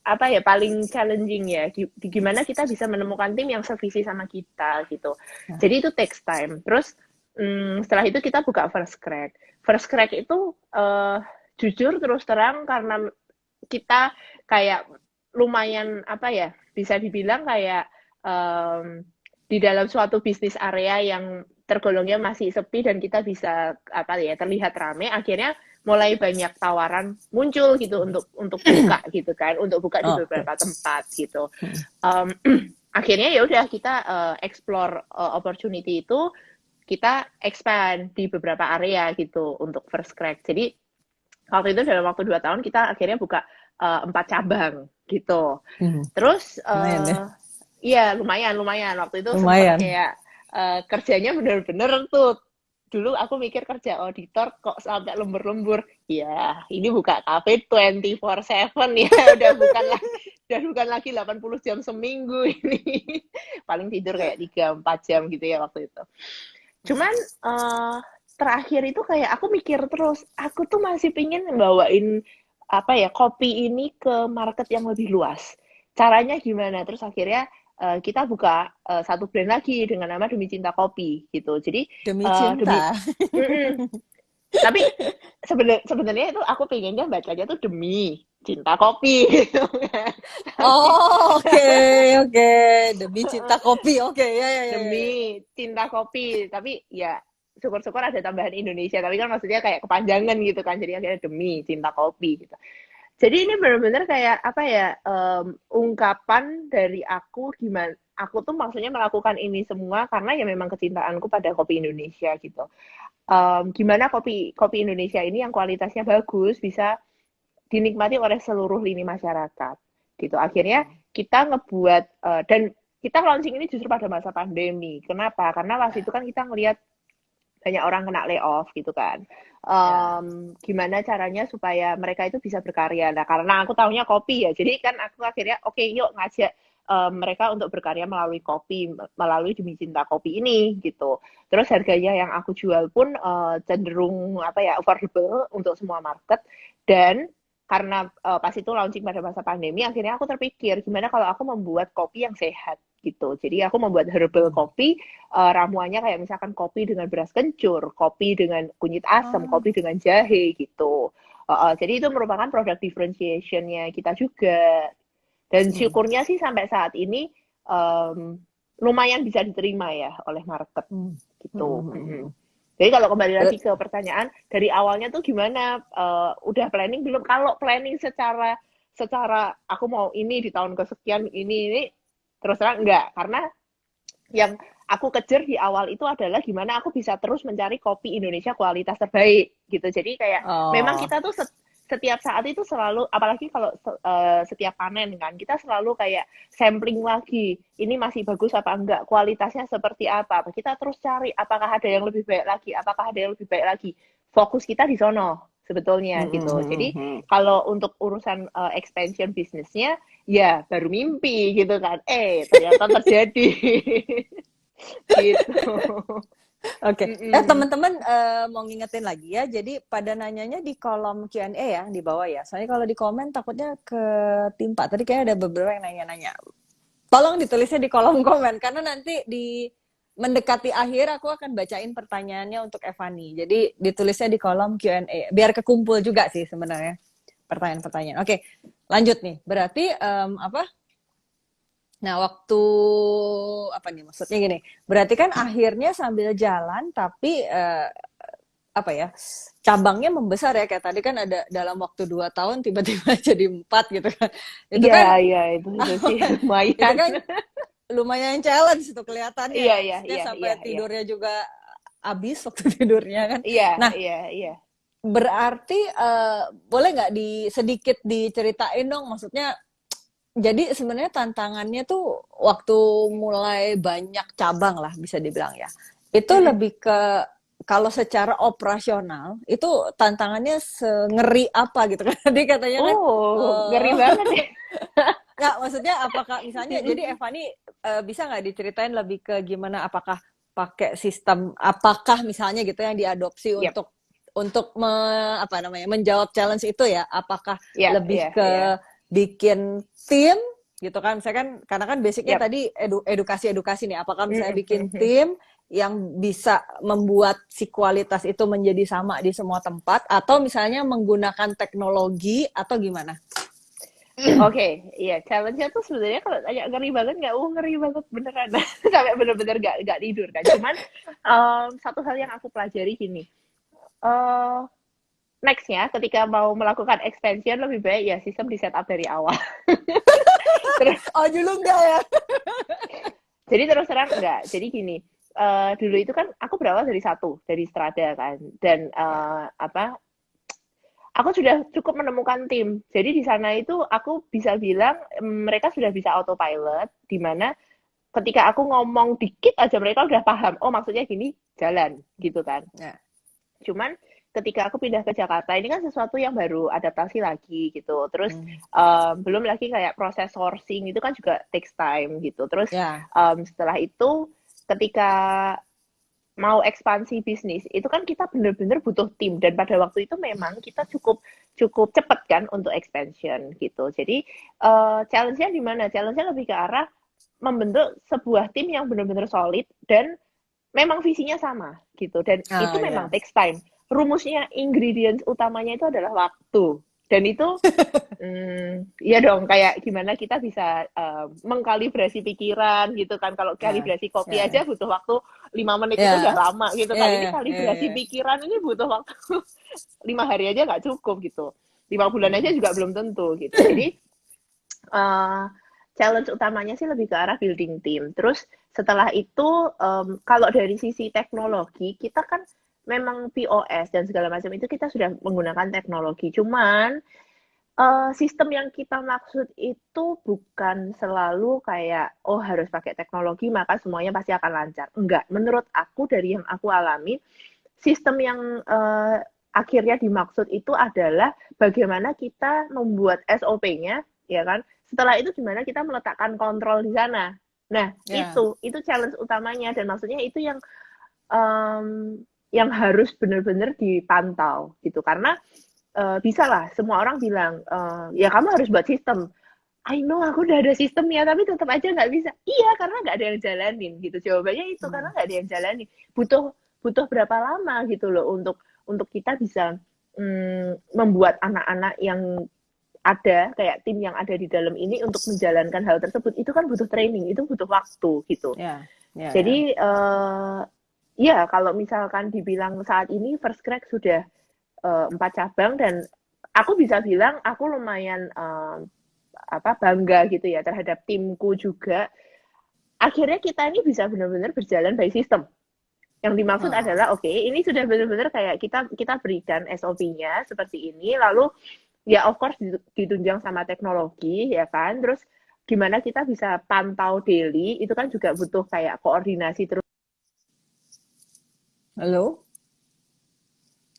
apa ya paling challenging ya. Gimana kita bisa menemukan tim yang sevisi sama kita gitu. Ya. Jadi itu takes time. Terus setelah itu kita buka First Crack. First Crack itu jujur terus terang karena kita kayak lumayan apa ya bisa dibilang kayak di dalam suatu bisnis area yang tergolongnya masih sepi dan kita bisa apa ya terlihat rame akhirnya mulai banyak tawaran muncul gitu untuk buka gitu kan untuk buka di Oke. beberapa tempat gitu Hmm. um, akhirnya ya udah kita explore opportunity itu kita expand di beberapa area gitu untuk First Crack jadi waktu itu dalam waktu 2 tahun kita akhirnya buka 4 cabang gitu. Hmm, Terus lumayan ya. iya lumayan waktu itu sempet Lumayan. kayak kerjanya bener-bener tuh. Dulu aku mikir kerja auditor kok sampai lembur-lembur. Ya, ini buka kafe 24/7 ya, udah bukan lagi 80 jam seminggu ini. Paling tidur kayak 3-4 jam gitu ya waktu itu. Cuman terakhir itu kayak aku mikir terus, aku tuh masih pingin bawain apa ya kopi ini ke market yang lebih luas. Caranya gimana? Terus akhirnya kita buka satu brand lagi dengan nama Demi Cinta Kopi gitu. Jadi Demi demi cinta. mm-mm. Tapi sebenarnya itu aku pengennya bacanya tuh Demi Cinta Kopi gitu kan. Tapi Oh, oke, oke. Demi cinta kopi. Oke, ya, ya, ya, ya. Demi Cinta Kopi, tapi ya syukur-syukur ada tambahan Indonesia, tapi kan maksudnya kayak kepanjangan gitu kan, jadi akhirnya Demi Cinta Kopi gitu. Jadi ini benar-benar kayak apa ya, ungkapan dari aku gimana, aku tuh maksudnya melakukan ini semua karena ya memang kecintaanku pada kopi Indonesia gitu. Gimana kopi kopi Indonesia ini yang kualitasnya bagus bisa dinikmati oleh seluruh lini masyarakat gitu. Akhirnya kita ngebuat dan kita launching ini justru pada masa pandemi. Kenapa? Karena waktu itu kan kita ngelihat banyak orang kena layoff gitu kan. Ya. Gimana caranya supaya mereka itu bisa berkarya. Nah, karena aku tahunya kopi ya, jadi kan aku akhirnya oke, yuk ngajak mereka untuk berkarya melalui kopi, melalui Demi Cinta Kopi ini gitu. Terus harganya yang aku jual pun cenderung apa ya affordable untuk semua market dan karena pas itu launching pada masa pandemi, akhirnya aku terpikir gimana kalau aku membuat kopi yang sehat gitu. Jadi aku membuat herbal Hmm. kopi, ramuannya kayak misalkan kopi dengan beras kencur, kopi dengan kunyit asam, Oh. kopi dengan jahe gitu. Jadi itu merupakan product differentiation-nya kita juga. Dan Hmm. syukurnya sih sampai saat ini um, lumayan bisa diterima ya oleh market Hmm. gitu. Hmm. Hmm. Hmm. Jadi kalau kembali lagi Ber- ke pertanyaan dari awalnya tuh gimana? Udah planning belum? Kalau planning secara aku mau ini di tahun kesekian ini terus terang enggak karena yang aku kejar di awal itu adalah gimana aku bisa terus mencari kopi Indonesia kualitas terbaik gitu. Jadi kayak memang Oh. kita tuh setiap saat itu selalu, apalagi kalau setiap panen kan, kita selalu kayak sampling lagi. Ini masih bagus apa enggak, kualitasnya seperti apa. Kita terus cari apakah ada yang lebih baik lagi, apakah ada yang lebih baik lagi. Fokus kita di sono sebetulnya Hmm. Hmm. gitu. Hmm. Jadi Hmm. kalau untuk urusan expansion bisnisnya, ya baru mimpi gitu kan. Ternyata terjadi. Gitu. Oke, Mm-mm. teman-teman mau ngingetin lagi ya. Jadi pada nanyanya di kolom Q&A ya di bawah ya. Soalnya kalau di komen takutnya ketimpa. Tadi kayak ada beberapa yang nanya-nanya. Tolong ditulisnya di kolom komen karena nanti di mendekati akhir aku akan bacain pertanyaannya untuk Evani. Jadi ditulisnya di kolom Q&A biar kekumpul juga sih sebenarnya pertanyaan-pertanyaan. Oke, lanjut nih. Berarti apa? Nah, waktu apa nih maksudnya gini. Berarti kan akhirnya sambil jalan tapi apa ya? Cabangnya membesar ya kayak tadi kan ada dalam waktu 2 tahun tiba-tiba jadi 4 gitu kan. Itu Iya, kan iya itu sih itu lumayan. kan lumayan challenge itu kelihatannya Iya, ya. iya, Maksudnya iya, sampai iya, iya. tidurnya juga habis waktu tidurnya kan. Iya, Nah, iya, iya. berarti boleh nggak sedikit diceritain dong maksudnya jadi sebenarnya tantangannya tuh waktu mulai banyak cabang lah bisa dibilang ya. Itu Mm-mm. lebih ke kalau secara operasional itu tantangannya sengeri apa gitu kan. Tadi katanya kan Ngeri banget ya. nggak maksudnya apakah misalnya jadi Mm-mm. Evani bisa nggak diceritain lebih ke gimana apakah pakai sistem apakah misalnya gitu yang diadopsi Yap, apa namanya menjawab challenge itu ya apakah iya, lebih iya, iya. ke bikin tim gitu kan misalnya kan karena kan basicnya Yap. tadi edukasi nih apakah misalnya Mm-mm, bikin mm-mm. tim yang bisa membuat si kualitas itu menjadi sama di semua tempat atau misalnya menggunakan teknologi atau gimana? Oke, iya challenge-nya tuh sebenarnya kalau tanya ngeri banget nggak? Ngeri banget beneran. Sampai bener-bener nggak tidur kan. Cuman satu hal yang aku pelajari gini. eh Nextnya ketika mau melakukan expansion lebih baik ya sistem di setup dari awal. Terus Oh dulu enggak ya? jadi terus terang enggak. Jadi gini, dulu itu kan aku berawal dari satu, dari Strada kan. Dan Ya. apa aku sudah cukup menemukan tim. Jadi di sana itu aku bisa bilang mereka sudah bisa autopilot, di mana ketika aku ngomong dikit aja mereka udah paham. Oh maksudnya gini, jalan gitu kan. Ya. Cuman ketika aku pindah ke Jakarta ini kan sesuatu yang baru adaptasi lagi gitu. Terus Hmm. belum lagi kayak proses sourcing itu kan juga takes time gitu. Terus Ya. setelah itu ketika mau ekspansi bisnis itu kan kita benar-benar butuh tim dan pada waktu itu memang kita cukup cukup cepat kan untuk expansion gitu. Jadi challenge-nya di mana? Challenge-nya lebih ke arah membentuk sebuah tim yang benar-benar solid dan memang visinya sama gitu dan itu Ah, memang ya. takes time. Rumusnya ingredients utamanya itu adalah waktu dan itu ya dong kayak gimana kita bisa mengkalibrasi pikiran gitu kan. Kalau Ya. kalibrasi kopi Ya. aja butuh waktu 5 menit itu udah Ya. lama gitu Ya. kan. Ini Ya. Ya. kalibrasi Ya. pikiran ini butuh waktu 5 hari aja nggak cukup gitu. 5 bulan aja Hmm. juga belum tentu gitu. Jadi uh, challenge utamanya sih lebih ke arah building team. Terus setelah itu kalau dari sisi teknologi kita kan memang POS dan segala macam itu kita sudah menggunakan teknologi. Cuman sistem yang kita maksud itu bukan selalu kayak oh harus pakai teknologi maka semuanya pasti akan lancar. Enggak, menurut aku dari yang aku alami sistem yang akhirnya dimaksud itu adalah bagaimana kita membuat SOP-nya, ya kan? Setelah itu gimana kita meletakkan kontrol di sana. Nah, Ya. itu challenge utamanya dan maksudnya itu yang harus benar-benar dipantau gitu karena bisa lah semua orang bilang ya kamu harus buat sistem. I know aku udah ada sistemnya tapi tetap aja nggak bisa. Iya karena nggak ada yang jalanin gitu. Jawabannya itu karena Hmm. nggak ada yang jalanin. Butuh butuh berapa lama gitu loh untuk kita bisa membuat anak-anak yang ada kayak tim yang ada di dalam ini untuk menjalankan hal tersebut itu kan butuh training itu butuh waktu gitu. Ya. Ya. Ya. Jadi ya kalau misalkan dibilang saat ini First Crack sudah 4 cabang dan aku bisa bilang aku lumayan bangga gitu ya terhadap timku juga. Akhirnya kita ini bisa benar-benar berjalan by system. Yang dimaksud Oh. adalah oke, ini sudah benar-benar kayak kita berikan SOP-nya seperti ini, lalu ya of course ditunjang sama teknologi ya kan. Terus gimana kita bisa pantau daily itu kan juga butuh kayak koordinasi terus. Halo.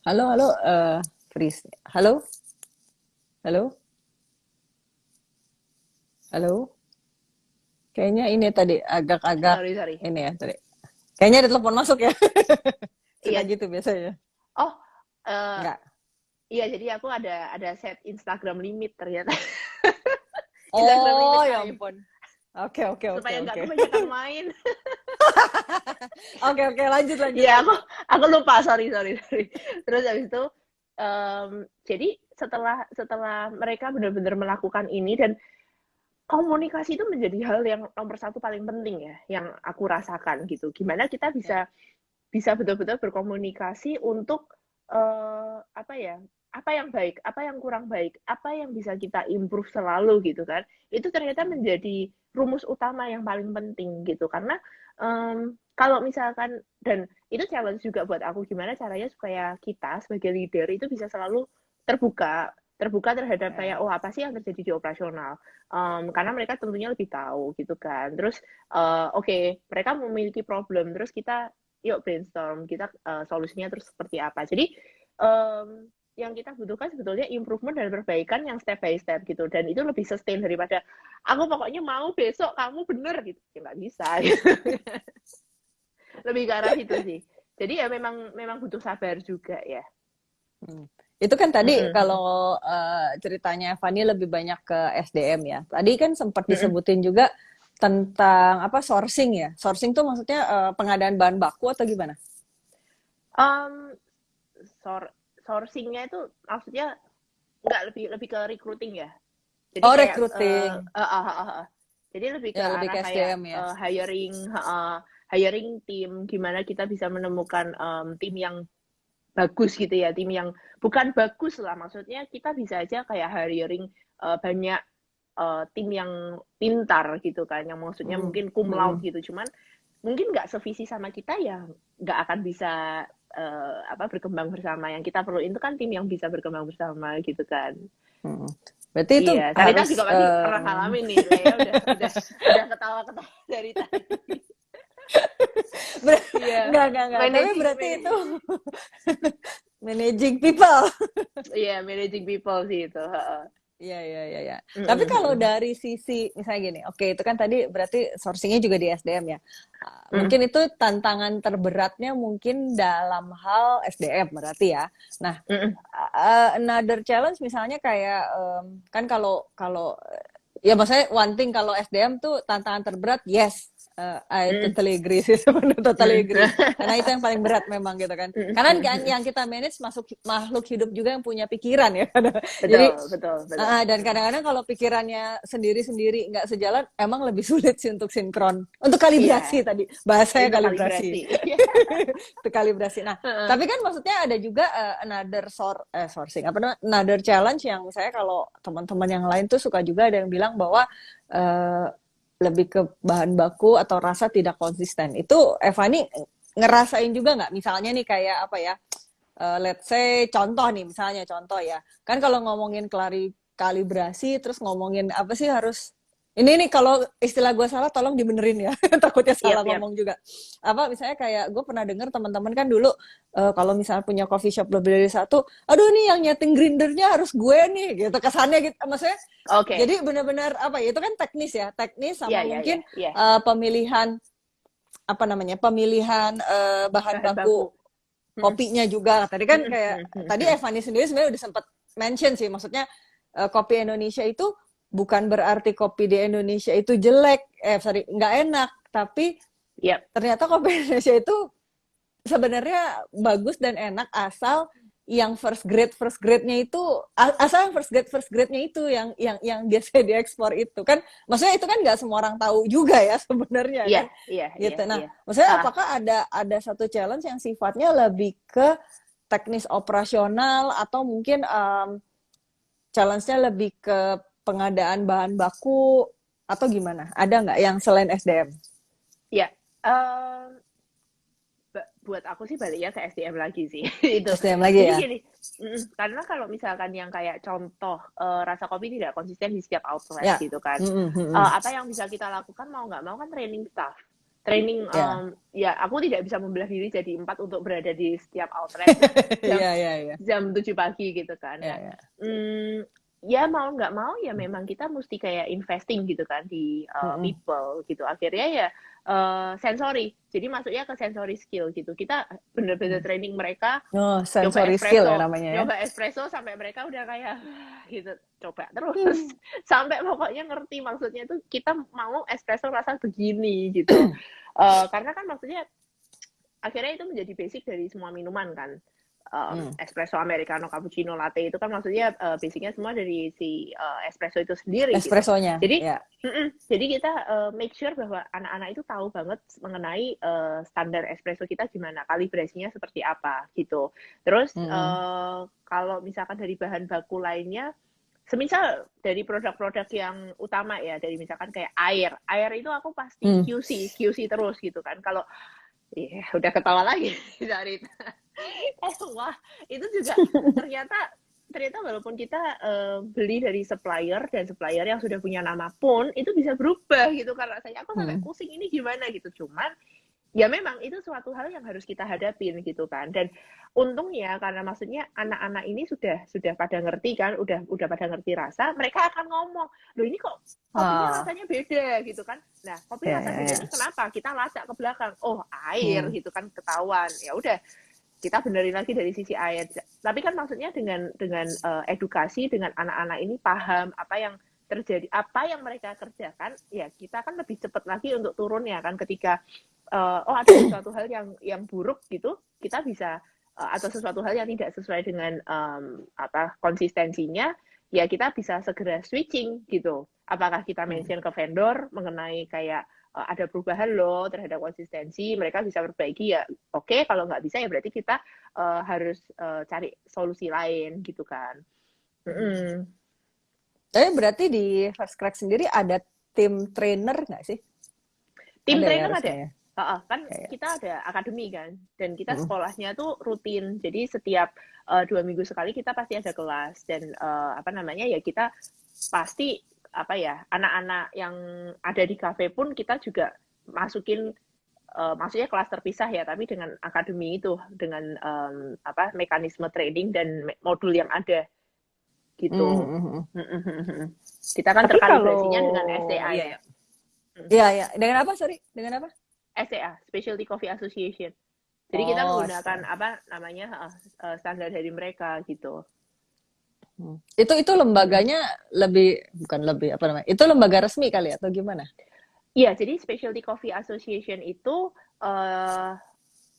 Halo. Halo. Fris. Halo. Halo. Halo. Kayaknya ini tadi agak-agak Sorry sorry. ini ya tadi. Kayaknya ada telepon masuk ya. Suka Iya. gitu biasanya. Oh, uh, Enggak. iya jadi aku ada set Instagram limit ternyata. Instagram Oh, limit ya time ampun. Oke, supaya nggak oke. kebanyakan main. Oke, lanjut, lanjut, Iya, lanjut. aku lupa, sorry. Terus habis itu, jadi setelah setelah mereka benar-benar melakukan ini dan komunikasi itu menjadi hal yang nomor satu paling penting ya, yang aku rasakan gitu. Gimana kita Ya. bisa bisa betul-betul berkomunikasi untuk apa ya? Apa yang baik, apa yang kurang baik, apa yang bisa kita improve selalu gitu kan. Itu ternyata Hmm. menjadi rumus utama yang paling penting gitu. Karena kalau misalkan dan itu challenge juga buat aku gimana caranya supaya kita sebagai leader itu bisa selalu terbuka terbuka terhadap Ya. kayak oh apa sih yang terjadi di operasional karena mereka tentunya lebih tahu gitu kan terus oke, mereka memiliki problem terus kita yuk brainstorm kita solusinya terus seperti apa jadi yang kita butuhkan sebetulnya improvement dan perbaikan yang step by step gitu dan itu lebih sustain daripada aku pokoknya mau besok kamu bener gitu ya nggak bisa gitu. Lebih ke arah itu sih jadi ya memang memang butuh sabar juga ya. Hmm. Itu kan Mm tadi -mm. kalau ceritanya Fani lebih banyak ke SDM ya. Tadi kan sempat Mm -mm. disebutin juga tentang apa sourcing ya. Sourcing tuh maksudnya pengadaan bahan baku atau gimana? Um, sourcingnya itu maksudnya nggak lebih lebih ke recruiting ya. Jadi Oh, kayak recruiting. jadi lebih ke Ya, lebih arah ke kayak SDM ya. hiring tim, gimana kita bisa menemukan tim yang bagus gitu ya, tim yang bukan bagus lah maksudnya kita bisa aja kayak hiring banyak tim yang pintar gitu kan, yang maksudnya Hmm. mungkin cum laude Hmm. gitu, cuman mungkin nggak sevisi sama kita ya nggak akan bisa berkembang bersama. Yang kita perluin itu kan tim yang bisa berkembang bersama gitu kan. Hmm. Berarti itu Iya, Sarita harus juga pasti pernah ngalamin nih, Lea udah ketawa-ketawa dari tadi. Iya, enggak. Tapi berarti itu managing people. Iya, managing people sih itu. Iya. Tapi kalau dari sisi misalnya gini, oke itu kan tadi berarti sourcingnya juga di SDM ya. Mungkin itu tantangan terberatnya mungkin dalam hal SDM berarti ya. Nah, another challenge misalnya kayak kan kalau ya maksudnya one thing kalau SDM tuh tantangan terberat, yes. I totally agree sih sebenarnya totally agree. Karena itu yang paling berat memang gitu kan. Karena yang kita manage makhluk hidup juga yang punya pikiran ya. Jadi Betul. dan kadang-kadang kalau pikirannya sendiri-sendiri nggak sejalan, emang lebih sulit sih untuk sinkron. Untuk kalibrasi tadi bahasanya kalibrasi. Untuk kalibrasi. Nah, tapi kan maksudnya ada juga another sourcing another challenge yang saya kalau teman-teman yang lain tuh suka juga ada yang bilang bahwa lebih ke bahan baku atau rasa tidak konsisten. Itu Eva nih ngerasain juga nggak? Misalnya nih kayak apa ya? Let's say contoh ya. Kan kalau ngomongin kalibrasi terus ngomongin apa sih harus ini kalau istilah gue salah tolong dibenerin ya. Takutnya salah ngomong juga. Apa misalnya kayak gue pernah dengar teman-teman kan dulu kalau misalnya punya coffee shop lebih dari satu, aduh nih yang nyeting grindernya harus gue nih gitu kesannya gitu. Maksudnya jadi benar-benar apa ya itu kan teknis sama mungkin pemilihan apa namanya pemilihan bahan baku kopinya juga. Tadi kan kayak tadi Evani sendiri sebenarnya udah sempat mention sih, maksudnya kopi Indonesia itu bukan berarti kopi di Indonesia itu jelek, nggak enak, tapi ternyata kopi Indonesia itu sebenarnya bagus dan enak asal yang first grade-nya itu asal yang first grade-nya itu yang biasa diekspor itu kan maksudnya itu kan nggak semua orang tahu juga ya sebenarnya kan gitu. Nah, maksudnya apakah ada satu challenge yang sifatnya lebih ke teknis operasional atau mungkin challenge-nya lebih ke pengadaan bahan baku atau gimana? Ada nggak yang selain SDM? Ya, buat aku sih baliknya ke SDM lagi sih itu. SDM lagi ya. Jadi gini, karena kalau misalkan yang kayak contoh rasa kopi tidak konsisten di setiap outlet gitu kan, apa yang bisa kita lakukan mau nggak mau kan training staff. Training, ya aku tidak bisa membelah diri jadi 4 untuk berada di setiap outlet jam 7 pagi gitu kan. Ya mau nggak mau ya memang kita mesti kayak investing gitu kan di people gitu. Akhirnya ya sensory. Jadi masuknya ke sensory skill gitu. Kita bener-bener training mereka. Sensory skill ya namanya ya. Nyoba espresso sampai mereka udah kayak gitu. Coba terus. Sampai pokoknya ngerti maksudnya itu kita mau espresso rasa begini gitu. Karena kan maksudnya akhirnya itu menjadi basic dari semua minuman kan. Espresso, americano, cappuccino, latte itu kan maksudnya basicnya semua dari si espresso itu sendiri. Espressonya. Gitu. Jadi kita make sure bahwa anak-anak itu tahu banget mengenai standar espresso kita gimana, kalibrasinya seperti apa gitu. Terus kalau misalkan dari bahan baku lainnya, semisal dari produk-produk yang utama ya, dari misalkan kayak air itu aku pasti QC terus gitu kan. Kalau udah ketawa lagi dari wah itu juga ternyata walaupun kita beli dari supplier dan supplier yang sudah punya nama pun itu bisa berubah gitu karena aku sampai pusing ini gimana gitu. Cuman ya memang itu suatu hal yang harus kita hadapin gitu kan. Dan untungnya karena maksudnya anak-anak ini sudah pada ngerti kan, udah pada ngerti rasa, mereka akan ngomong, loh ini kok kopinya rasanya beda gitu kan. Nah, kopi rasa beda ini kenapa? Kita lacak ke belakang, oh air gitu kan ketahuan. Ya udah, kita benerin lagi dari sisi air. Tapi kan maksudnya dengan edukasi, dengan anak-anak ini paham apa yang terjadi, apa yang mereka kerjakan, ya kita kan lebih cepat lagi untuk turun ya kan ketika ada sesuatu hal yang buruk gitu, kita bisa atau sesuatu hal yang tidak sesuai dengan konsistensinya, ya kita bisa segera switching gitu. Apakah kita mention ke vendor mengenai kayak ada perubahan loh terhadap konsistensi, mereka bisa perbaiki ya oke, kalau nggak bisa ya berarti kita harus cari solusi lain gitu kan. Tapi berarti di First Crack sendiri ada tim trainer nggak sih? Tim trainer ada. Kan Kayak. kita ada akademi kan, dan kita Mm-mm. sekolahnya tuh rutin. Jadi setiap 2 minggu sekali kita pasti ada kelas dan apa namanya ya kita pasti apa ya anak-anak yang ada di kafe pun kita juga masukin maksudnya kelas terpisah ya, tapi dengan akademi itu dengan apa mekanisme trading dan modul yang ada gitu. Mm-mm. Kita kan Tapi terkalibrasinya dengan kalau SCA iya ya. ya. Iya ya. Dengan apa, sorry? Dengan apa? SCA, Specialty Coffee Association. Jadi kita Oh, menggunakan apa namanya standar dari mereka gitu. Itu lembaganya lebih bukan lebih apa namanya? Itu lembaga resmi kali ya atau gimana? Iya, jadi Specialty Coffee Association itu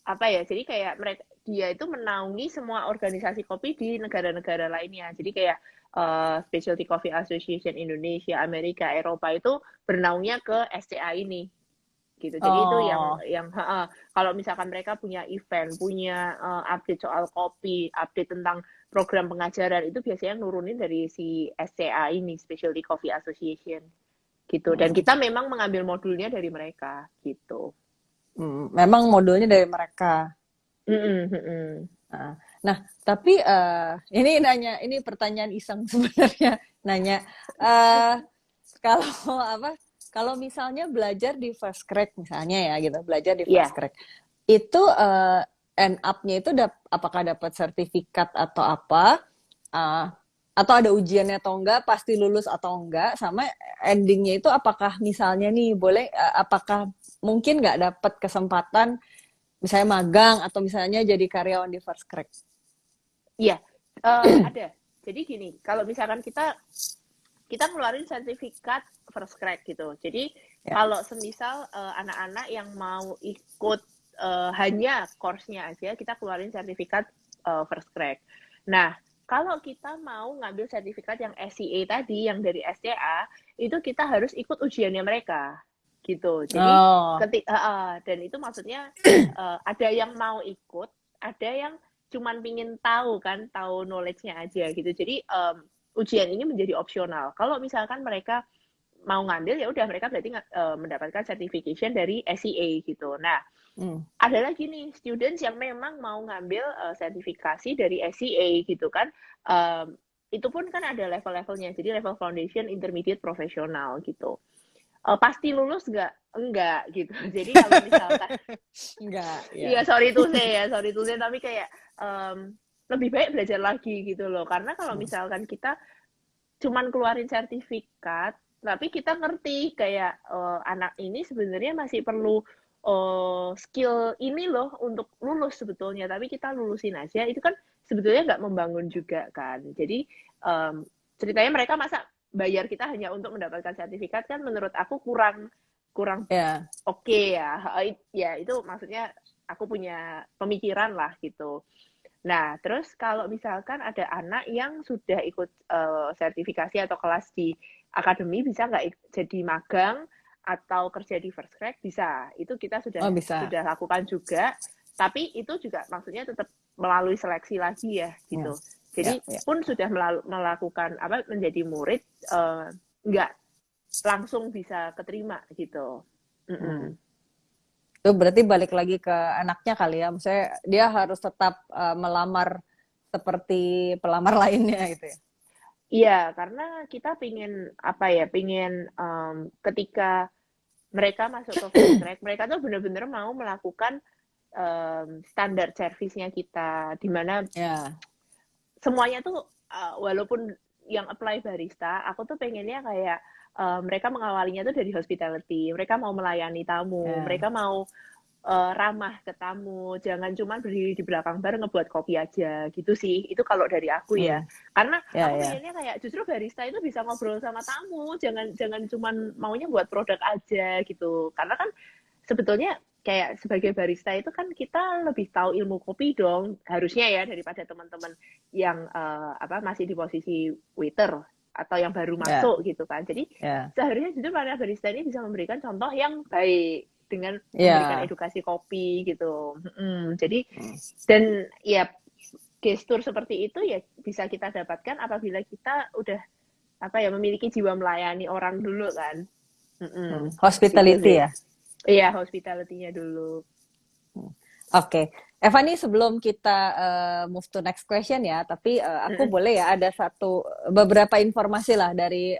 apa ya? Jadi kayak mereka dia itu menaungi semua organisasi kopi di negara-negara lainnya. Jadi kayak Specialty Coffee Association Indonesia, Amerika, Eropa itu bernaungnya ke SCA ini gitu. Jadi itu Oh, yang kalau misalkan mereka punya event, punya update soal kopi, update tentang program pengajaran itu biasanya nurunin dari si SCA ini, Specialty Coffee Association gitu. Dan kita memang mengambil modulnya dari mereka gitu. memang modulnya dari mereka. Mm-mm, mm-mm. Nah, nah, tapi ini pertanyaan iseng sebenarnya. Nanya, eh kalau apa? Kalau misalnya belajar di First Crack misalnya ya gitu, belajar di First Iya, Crack, itu end up-nya itu apakah dapat sertifikat atau apa? Eh, atau ada ujiannya atau enggak? Pasti lulus atau enggak? Sama endingnya itu apakah misalnya nih boleh? Apakah mungkin nggak dapat kesempatan misalnya magang atau misalnya jadi karyawan di First Crack? iya. Ada. Jadi gini, kalau misalkan kita ngeluarin sertifikat First Crack gitu. Jadi Ya. kalau semisal anak-anak yang mau ikut hanya course-nya aja, kita keluarin sertifikat First Crack. Nah, kalau kita mau ngambil sertifikat yang SCA tadi, yang dari SCA, itu kita harus ikut ujiannya mereka, gitu. Jadi, Oh, dan itu maksudnya ada yang mau ikut, ada yang cuman pingin tahu kan, tahu knowledge-nya aja gitu. Jadi, ujian ini menjadi opsional. Kalau misalkan mereka mau ngambil ya udah mereka berarti mendapatkan certification dari SCA gitu. Nah, ada lagi nih students yang memang mau ngambil sertifikasi dari SCA gitu kan. Itu pun kan ada level-levelnya. Jadi level foundation, intermediate, profesional gitu. Pasti lulus nggak? Enggak gitu. Jadi kalau misalkan enggak, iya ya. sorry to say tapi kayak lebih baik belajar lagi gitu loh. Karena kalau misalkan kita cuman keluarin sertifikat, tapi kita ngerti kayak anak ini sebenarnya masih perlu skill ini loh untuk lulus sebetulnya, tapi kita lulusin aja, itu kan sebetulnya nggak membangun juga kan. Jadi ceritanya mereka masa bayar kita hanya untuk mendapatkan sertifikat kan menurut aku kurang kurang Ya. oke ya. Ya itu maksudnya aku punya pemikiran lah gitu. Nah, terus kalau misalkan ada anak yang sudah ikut sertifikasi atau kelas di akademi, bisa nggak jadi magang atau kerja di First Crack? Bisa. Itu kita sudah Oh, bisa. sudah lakukan juga. Tapi itu juga maksudnya tetap melalui seleksi lagi ya Ya. gitu. Ya, Jadi ya. pun sudah melakukan apa menjadi murid, nggak langsung bisa keterima gitu. Mm-mm. Itu berarti balik lagi ke anaknya kali ya. Maksudnya dia harus tetap melamar seperti pelamar lainnya gitu ya. Iya, karena kita pingin apa ya, pingin ketika mereka masuk ke First Crack, mereka tuh benar-benar mau melakukan standar servisnya kita, di mana Ya. semuanya tuh walaupun yang apply barista, aku tuh pengennya kayak mereka mengawalinya tuh dari hospitality, mereka mau melayani tamu, Ya. mereka mau ramah ke tamu, jangan cuma berdiri di belakang bar ngebuat kopi aja gitu sih. Itu kalau dari aku ya. Karena Ya, aku ya. pengennya kayak justru barista itu bisa ngobrol sama tamu, jangan jangan cuma maunya buat produk aja gitu. Karena kan sebetulnya kayak sebagai barista itu kan kita lebih tahu ilmu kopi dong, harusnya ya daripada teman-teman yang apa masih di posisi waiter atau yang baru Ya. masuk gitu kan. Jadi Ya. seharusnya justru para barista ini bisa memberikan contoh yang baik dengan memberikan Ya. edukasi kopi gitu. Jadi dan ya gestur seperti itu ya bisa kita dapatkan apabila kita udah apa ya memiliki jiwa melayani orang dulu kan. Gitu Hospitality sih. ya. Iya, hospitality-nya dulu. Oke, Evani, sebelum kita move to next question ya, tapi aku Mm-mm. boleh ya ada beberapa informasi lah dari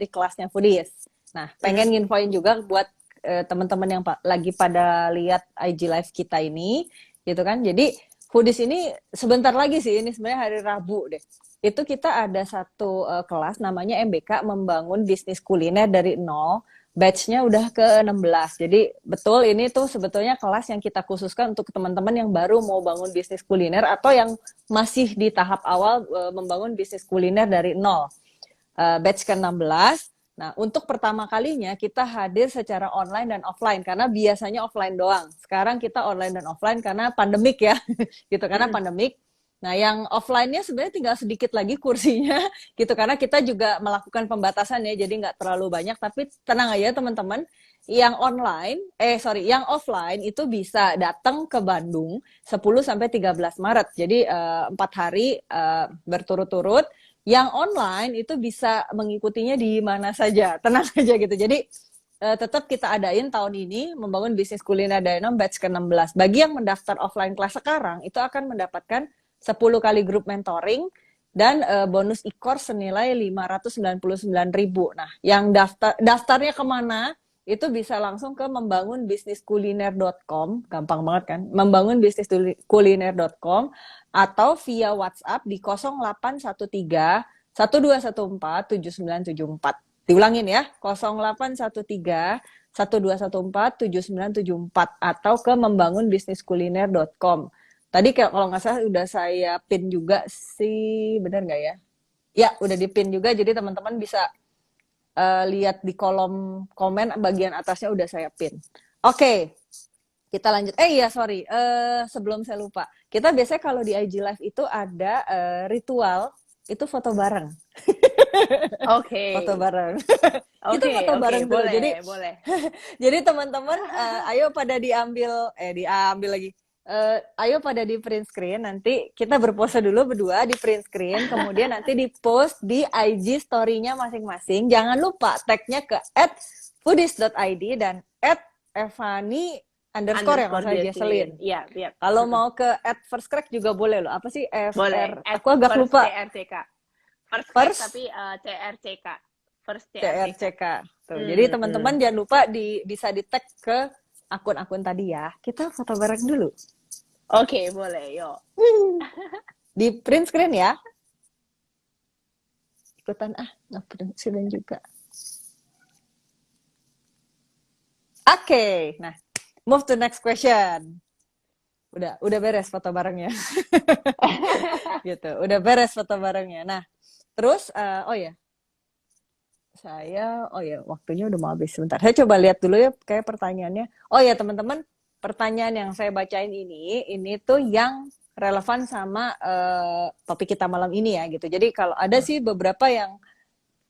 kelasnya Foodies. Nah, Mm-mm. pengen nginfoin juga buat teman-teman yang lagi pada lihat IG live kita ini, gitu kan. Jadi Foodies ini sebentar lagi sih, ini sebenarnya hari Rabu deh. Itu kita ada satu kelas namanya MBK Membangun Bisnis Kuliner dari Nol. Batch-nya udah ke-16. Jadi betul ini tuh sebetulnya kelas yang kita khususkan untuk teman-teman yang baru mau bangun bisnis kuliner atau yang masih di tahap awal membangun bisnis kuliner dari nol. Batch ke-16. Nah, untuk pertama kalinya kita hadir secara online dan offline karena biasanya offline doang. Sekarang kita online dan offline karena pandemik ya. gitu karena Mm-mm. pandemik. Nah, yang offline-nya sebenarnya tinggal sedikit lagi kursinya, gitu. Karena kita juga melakukan pembatasan ya, jadi nggak terlalu banyak. Tapi tenang aja teman-teman, yang offline itu bisa datang ke Bandung 10 sampai 13 Maret. Jadi 4 hari berturut-turut. Yang online itu bisa mengikutinya di mana saja, tenang aja gitu. Jadi tetap kita adain tahun ini membangun bisnis kuliner Daenom batch ke-16. Bagi yang mendaftar offline kelas sekarang itu akan mendapatkan 10 kali grup mentoring dan bonus e-course senilai 599.000. Nah, yang daftarnya kemana? Itu bisa langsung ke membangunbisniskuliner.com, gampang banget kan? Membangunbisniskuliner.com atau via WhatsApp di 0813 1214 7974. Diulangin ya, 0813 1214 7974 atau ke membangunbisniskuliner.com. Tadi kalau nggak salah udah saya pin juga sih, benar nggak ya? Ya, udah dipin juga, jadi teman-teman bisa lihat di kolom komen bagian atasnya udah saya pin. Oke, kita lanjut. Iya, sorry. Sebelum saya lupa, kita biasanya kalau di IG Live itu ada ritual, itu foto bareng. Oke. Foto bareng. Kita Oke, foto oke, bareng dulu. Jadi boleh, boleh. jadi teman-teman, ayo pada diambil lagi. Ayo pada di print screen, nanti kita berpose dulu berdua di print screen, kemudian nanti di post di IG story-nya masing-masing. Jangan lupa tag-nya ke @foodies.id dan @evani underscore yang Underscore saya Jesslyn. Jesselyn. Iya, iya. Kalau mau ke @firstcrack juga boleh loh. Apa sih Boleh. FR? At Aku agak first lupa. CRCK. First crack First tapi CRCK. First CRCK. CRCK. Tuh. Jadi Hmm, hmm. teman-teman jangan lupa bisa di-tag ke akun-akun tadi ya. Kita foto bareng dulu. Oke, boleh, yuk. Di print screen ya. Ikutan print screen juga. Oke, nah move to next question. Udah beres foto barengnya. gitu, udah beres foto barengnya. Nah, terus waktunya udah mau habis sebentar. Saya coba lihat dulu ya kayak pertanyaannya. Oh ya teman-teman, pertanyaan yang saya bacain ini tuh yang relevan sama topik kita malam ini ya gitu. Jadi kalau ada sih beberapa yang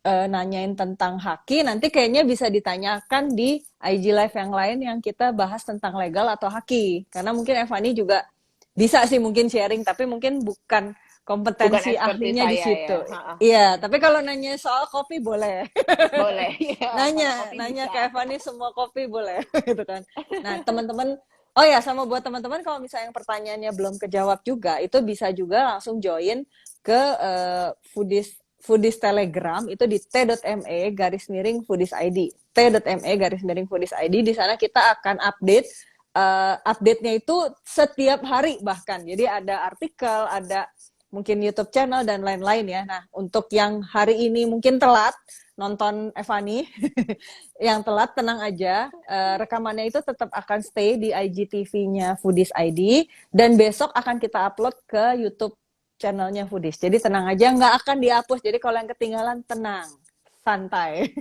nanyain tentang haki, nanti kayaknya bisa ditanyakan di IG Live yang lain yang kita bahas tentang legal atau haki. Karena mungkin Evani juga bisa sih mungkin sharing, tapi mungkin bukan Bukan kompetensi expertise ahlinya di saya ya. situ. Ha-ha. Iya, tapi kalau nanya soal kopi boleh. Boleh, ya. Kalau kopi nanya bisa. ke Evani semua kopi boleh gitu kan. Nah, teman-teman, oh ya sama buat teman-teman kalau misalnya yang pertanyaannya belum kejawab juga, itu bisa juga langsung join ke Foodies Telegram itu di t.me /foodies id t.me /foodies id. Di sana kita akan update-nya itu setiap hari bahkan. Jadi ada artikel, ada mungkin YouTube channel dan lain-lain ya. Nah, untuk yang hari ini mungkin telat nonton Evani, yang telat tenang aja, rekamannya itu tetap akan stay di IGTV-nya Foodies ID dan besok akan kita upload ke YouTube channelnya Foodies. Jadi tenang aja, nggak akan dihapus. Jadi kalau yang ketinggalan tenang, santai.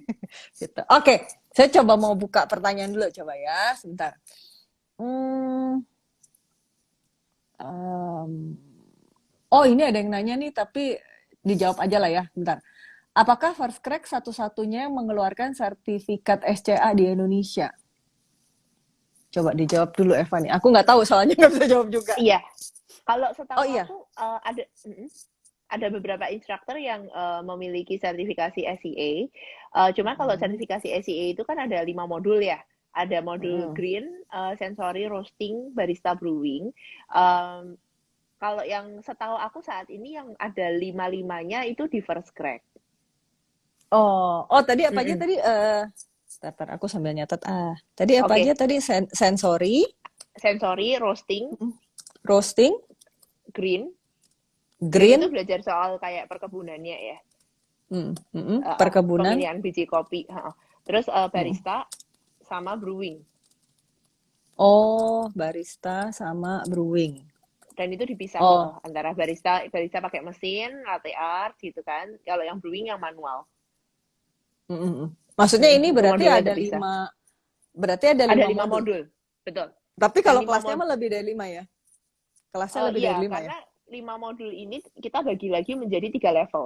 gitu. Oke, saya coba mau buka pertanyaan dulu coba ya, sebentar. Oh ini ada yang nanya nih, tapi dijawab aja lah ya, bentar. Apakah First Crack satu-satunya yang mengeluarkan sertifikat SCA di Indonesia? Coba dijawab dulu Evani. Aku nggak tahu soalnya nggak bisa jawab juga. Iya. Kalau setahu Oh iya. aku ada beberapa instruktur yang memiliki sertifikasi SCA. Cuma kalau sertifikasi SCA itu kan ada 5 modul ya. ada modul Mm-mm. green, sensory, roasting, barista brewing. Um, Kalau yang setahu aku saat ini yang ada lima-limanya itu di First Crack. Oh, tadi apa aja Mm-mm. tadi? Bentar, aku sambil nyatet. Tadi apa aja Oke, tadi? Sensory, sensory, roasting, mm, roasting, green. Green itu green, belajar soal kayak perkebunannya ya, perkebunan. pemilihan biji kopi. Terus Mm. barista sama brewing. Oh, barista sama brewing. Dan itu dipisah Oh, antara barista barista pakai mesin, latte art gitu kan. Kalau yang brewing yang manual. maksudnya ini Itu berarti modulnya ada terpisah. Ada 5 lima modul. modul, betul. Tapi Dan kalau lima kelasnya mod mah lebih dari 5 ya? Kelasnya lebih iya, dari 5 ya? karena 5 modul ini kita bagi lagi menjadi 3 level.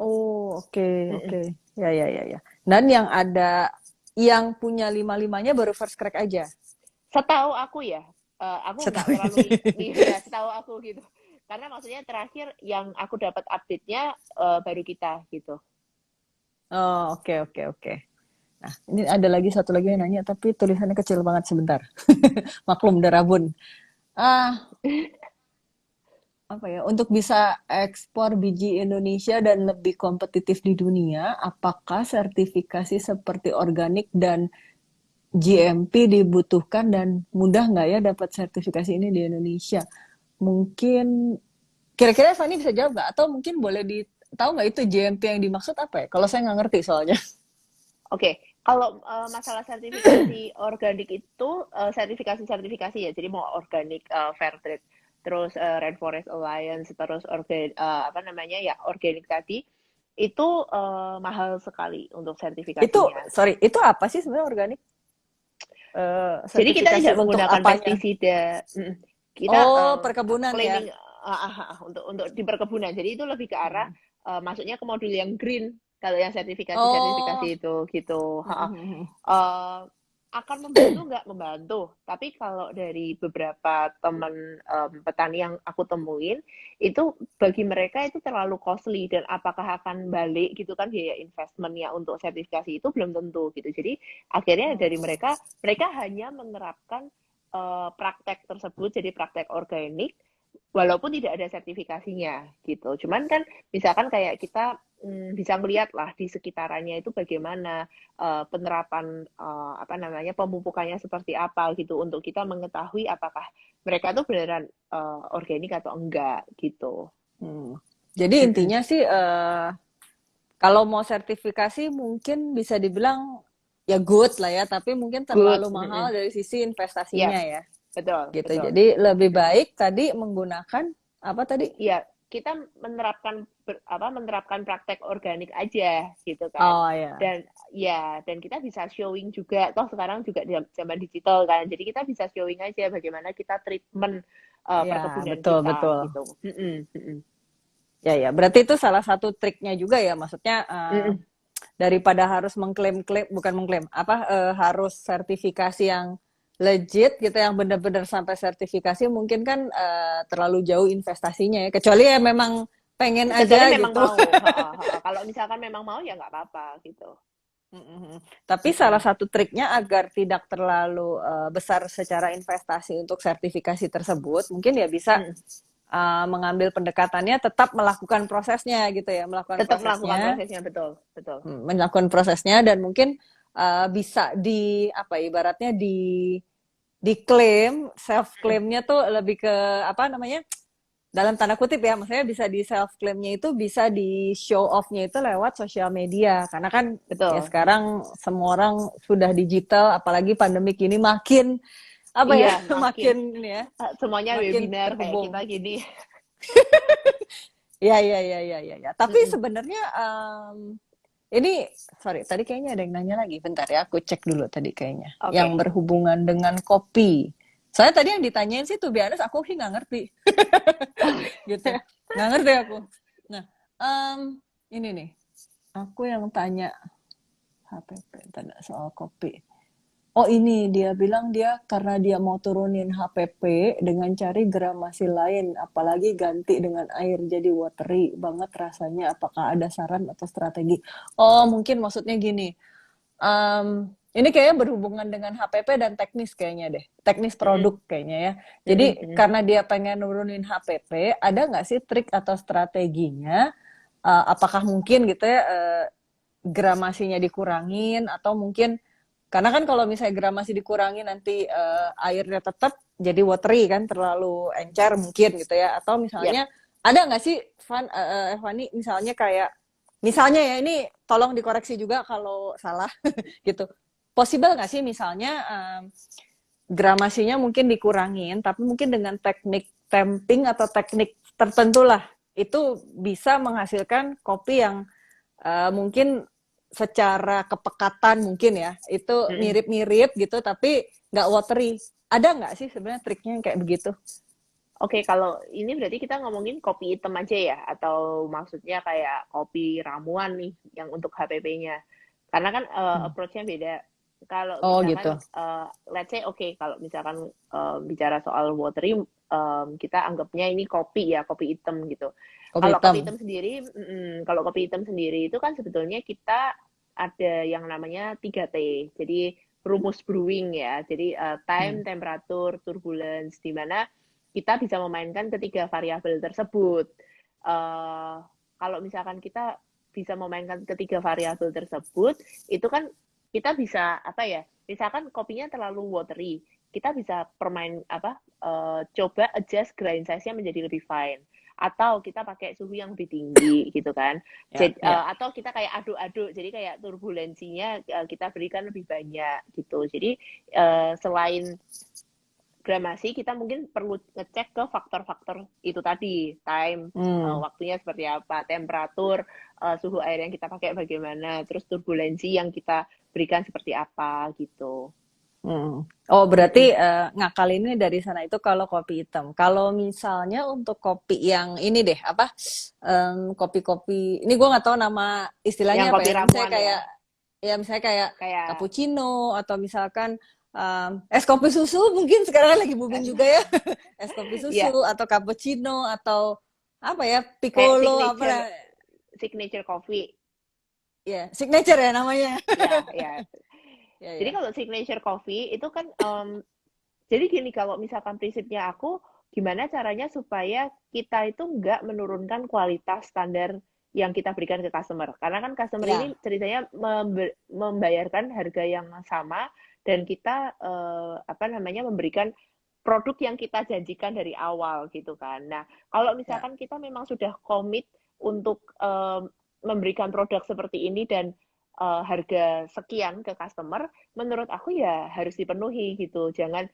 Oh, oke, Mm-mm. oke. Ya, ya, ya, ya. Dan yang punya lima-limanya baru first crack aja. Setahu aku ya, aku nggak Setahu terlalu ini. ya setahu aku gitu. Karena maksudnya terakhir yang aku dapat update-nya baru kita gitu. Oh, oke, oke, oke. Nah, ini ada lagi satu lagi yang nanya, tapi tulisannya kecil banget sebentar. Maklum, Darabun. Ah, apa ya? Untuk bisa ekspor biji Indonesia dan lebih kompetitif di dunia, apakah sertifikasi seperti organik dan GMP dibutuhkan dan mudah nggak ya dapat sertifikasi ini di Indonesia? Mungkin kira-kira Fani bisa jawab nggak? Atau mungkin boleh tahu nggak itu GMP yang dimaksud apa ya? Kalau saya nggak ngerti soalnya. Oke, kalau masalah sertifikasi organik itu sertifikasi ya. Jadi mau organik fair trade, terus Rainforest Alliance, terus apa namanya ya organik tadi itu mahal sekali untuk Itu, sertifikasinya. sorry, itu apa sih sebenarnya organik? Jadi kita Sertifikasi tidak untuk menggunakan apanya? pestisida. Kita Oh, perkebunan ya. claiming untuk di perkebunan. Jadi itu lebih ke arah Hmm. masuknya ke modul yang green kalau yang sertifikasi Oh, itu gitu. hmm. Eh, akan membantu nggak membantu, tapi kalau dari beberapa teman petani yang aku temuin itu bagi mereka itu terlalu costly dan apakah akan balik gitu kan biaya investmentnya untuk sertifikasi itu belum tentu gitu. Jadi akhirnya dari Hmm. mereka hanya menerapkan praktek tersebut jadi praktek organik walaupun tidak ada sertifikasinya gitu. Cuman kan misalkan kayak kita bisa melihat lah di sekitarannya itu bagaimana penerapan apa namanya pemupukannya seperti apa gitu untuk kita mengetahui apakah mereka tuh beneran organik atau enggak gitu. Hmm. Jadi Mm-mm. intinya sih kalau mau sertifikasi mungkin bisa dibilang ya good lah ya, tapi mungkin terlalu Good. mahal Mm-mm. dari sisi investasinya Yes, ya. betul, Gitu. betul. Jadi lebih Mm-mm. baik tadi menggunakan apa tadi? Ya, kita menerapkan praktek organik aja gitu kan. Oh ya. Dan ya, dan kita bisa showing juga. Toh sekarang juga di zaman digital kan. Jadi kita bisa showing aja bagaimana kita treatment Ya, perkebunan betul kita betul. gitu. Mm-mm, mm-mm, Ya ya, berarti itu salah satu triknya juga ya. Maksudnya mm-mm. daripada harus mengklaim-klaim bukan mengklaim, apa harus sertifikasi yang legit gitu yang benar-benar sampai sertifikasi mungkin kan terlalu jauh investasinya ya. Kecuali ya memang pengen Kecuali aja memang gitu. mau. Kalau misalkan memang mau ya nggak apa-apa gitu. Mhm. Tapi salah Mm-mm. satu triknya agar tidak terlalu besar secara investasi untuk sertifikasi tersebut, mungkin ya bisa Mm-mm. mengambil pendekatannya tetap melakukan prosesnya gitu ya, Tetap melakukan prosesnya betul, betul. melakukan prosesnya dan mungkin bisa apa ibaratnya diklaim, self Mm. claimnya tuh lebih ke apa namanya? Dalam tanda kutip ya, maksudnya bisa di self claimnya itu bisa di show off-nya itu lewat sosial media karena kan ya Betul. sekarang semua orang sudah digital apalagi pandemik ini makin apa ya Iya, makin makin ini ya semuanya makin webinar kayak kita terhubung. gini. Ya ya ya ya ya ya. Tapi Mm-mm. sebenarnya ini sorry tadi kayaknya ada yang nanya lagi. Bentar ya, aku cek dulu tadi kayaknya yang Oke. berhubungan dengan kopi. Soalnya tadi yang ditanyain sih tuh biasa aku sih nggak ngerti gitu. Nggak ngerti aku. Nah, em, ini nih, aku yang tanya HPP tanda soal kopi. Oh ini dia bilang dia karena dia mau turunin HPP dengan cari gramasi lain, apalagi ganti dengan air jadi watery banget rasanya. Apakah ada saran atau strategi? Oh mungkin maksudnya gini. Ini kayaknya berhubungan dengan HPP dan teknis kayaknya deh. Teknis Mm-mm. produk kayaknya ya. Jadi Mm-mm. Mm-mm. karena dia pengen nurunin HPP, ada nggak sih trik atau strateginya? Apakah mungkin gitu ya gramasinya dikurangin atau mungkin karena kan kalau misalnya gramasi dikurangin nanti airnya tetap jadi watery kan terlalu encer mungkin gitu ya atau Yap. misalnya ada nggak sih Fani misalnya kayak misalnya ya ini tolong dikoreksi juga kalau salah gitu possible nggak sih misalnya gramasinya mungkin dikurangin tapi mungkin dengan teknik temping atau teknik tertentu lah itu bisa menghasilkan kopi yang mungkin secara kepekatan mungkin ya itu Mm-mm. mirip-mirip gitu tapi nggak watery. Ada nggak sih sebenarnya triknya yang kayak begitu? Oke, kalau ini berarti kita ngomongin kopi hitam aja ya, atau maksudnya kayak kopi ramuan nih, yang untuk HPP-nya. Karena kan Hmm. approach-nya beda. Kalau Oh misalkan, gitu. let's say, oke, kalau misalkan bicara soal watery, kita anggapnya ini kopi ya, kopi hitam gitu. Kopi Kalau kopi hitam. hitam sendiri, kalau kopi hitam sendiri itu kan sebetulnya kita ada yang namanya 3T. Jadi rumus brewing ya. Jadi Hmm. time, temperatur, turbulence, di mana kita bisa memainkan ketiga variabel tersebut. Uh, Kalau misalkan kita bisa memainkan ketiga variabel tersebut, itu kan kita bisa apa ya? Misalkan kopinya terlalu watery, kita bisa coba adjust grind size-nya menjadi lebih fine. Atau kita pakai suhu yang lebih tinggi gitu kan. Ya, ya. Atau kita kayak aduk-aduk, jadi kayak turbulensinya kita berikan lebih banyak gitu. Jadi selain gramasi kita mungkin perlu ngecek ke faktor-faktor itu tadi, time, Hmm. waktunya seperti apa, temperatur, suhu air yang kita pakai bagaimana, terus turbulensi yang kita berikan seperti apa gitu. Hmm. Oh, berarti Mm-mm. ngakalinnya dari sana itu kalau kopi hitam. Kalau misalnya untuk kopi yang ini deh, apa kopi-kopi, ini gue nggak tahu nama Yang istilahnya apa kopi ya. Misalnya ramuan ya, kayak, ya misalnya kayak kayak cappuccino atau misalkan es kopi susu mungkin sekarang lagi booming juga ya. Es kopi ya susu atau cappuccino atau apa ya, kayak piccolo apa lah. signature coffee. Ya, signature ya namanya. Ya, ya. Ya, Jadi ya. kalau signature coffee itu kan jadi gini, kalau misalkan prinsipnya aku, gimana caranya supaya kita itu nggak menurunkan kualitas standar yang kita berikan ke customer. Karena kan customer ini Ya, ceritanya membayarkan harga yang sama dan kita apa namanya memberikan produk yang kita janjikan dari awal gitu kan. Nah, kalau ya. misalkan kita memang sudah komit untuk memberikan produk seperti ini dan harga sekian ke customer, menurut aku ya harus dipenuhi gitu. Jangan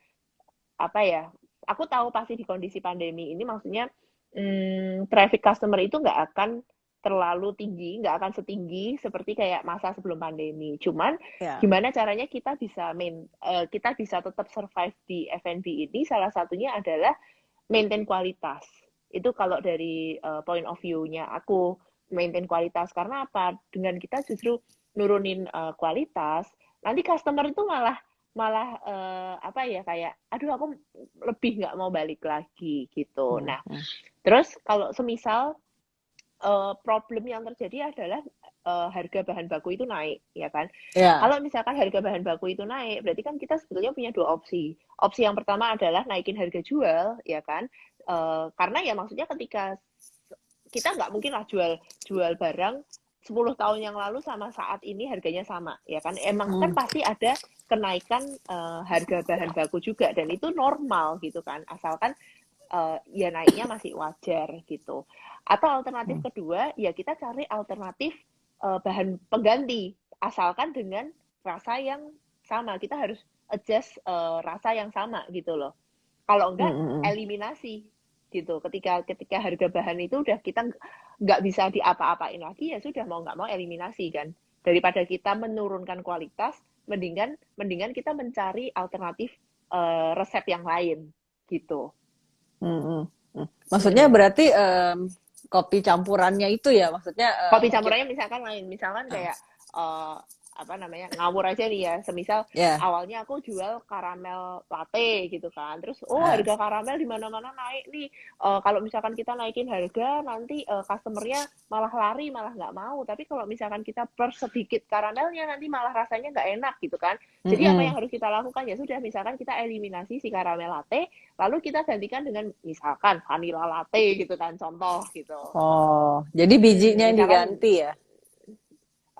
apa ya, aku tahu pasti di kondisi pandemi ini maksudnya traffic customer itu nggak akan terlalu tinggi, nggak akan setinggi seperti kayak masa sebelum pandemi. Cuman Ya. gimana caranya kita bisa tetap survive di F&B ini, salah satunya adalah maintain kualitas. Itu kalau dari point of view-nya aku maintain kualitas. Karena apa? Dengan kita justru nurunin kualitas, nanti customer itu malah malah apa ya kayak aduh aku lebih nggak mau balik lagi gitu. Hmm, Nah, hmm. terus kalau semisal problem yang terjadi adalah harga bahan baku itu naik, ya kan? Ya. Kalau misalkan harga bahan baku itu naik, berarti kan kita sebetulnya punya dua opsi. Opsi yang pertama adalah naikin harga jual, ya kan? Karena ya maksudnya ketika kita nggak mungkin lah jual jual barang 10 tahun yang lalu sama saat ini harganya sama, ya kan? Emang kan Hmm. pasti ada kenaikan harga bahan baku juga dan itu normal gitu kan, asalkan ya naiknya masih wajar gitu. Atau alternatif Hmm. kedua, ya kita cari alternatif bahan pengganti, asalkan dengan rasa yang sama. Kita harus adjust rasa yang sama gitu loh. Kalau Hmm. enggak, Hmm. Hmm. eliminasi gitu. Ketika ketika harga bahan itu udah kita nggak bisa diapa-apain lagi, ya sudah mau nggak mau eliminasi kan. Daripada kita menurunkan kualitas, mendingan mendingan kita mencari alternatif resep yang lain gitu. Hmm, hmm, hmm. Maksudnya Mm-mm. berarti kopi campurannya itu ya, maksudnya Kopi mungkin campurannya misalkan lain, misalkan eh, kayak uh, apa namanya, ngawur aja nih ya. Semisal Ya. awalnya aku jual karamel latte gitu kan. Terus Ah. harga karamel di mana-mana naik nih. Kalau misalkan kita naikin harga nanti customernya malah lari, malah nggak mau. Tapi kalau misalkan kita per sedikit karamelnya nanti malah rasanya nggak enak gitu kan. Jadi apa yang Mm-mm. harus kita lakukan ya sudah, misalkan kita eliminasi si karamel latte, lalu kita gantikan dengan misalkan vanilla latte gitu kan, contoh gitu. Oh, jadi bijinya yang Misalkan diganti ya?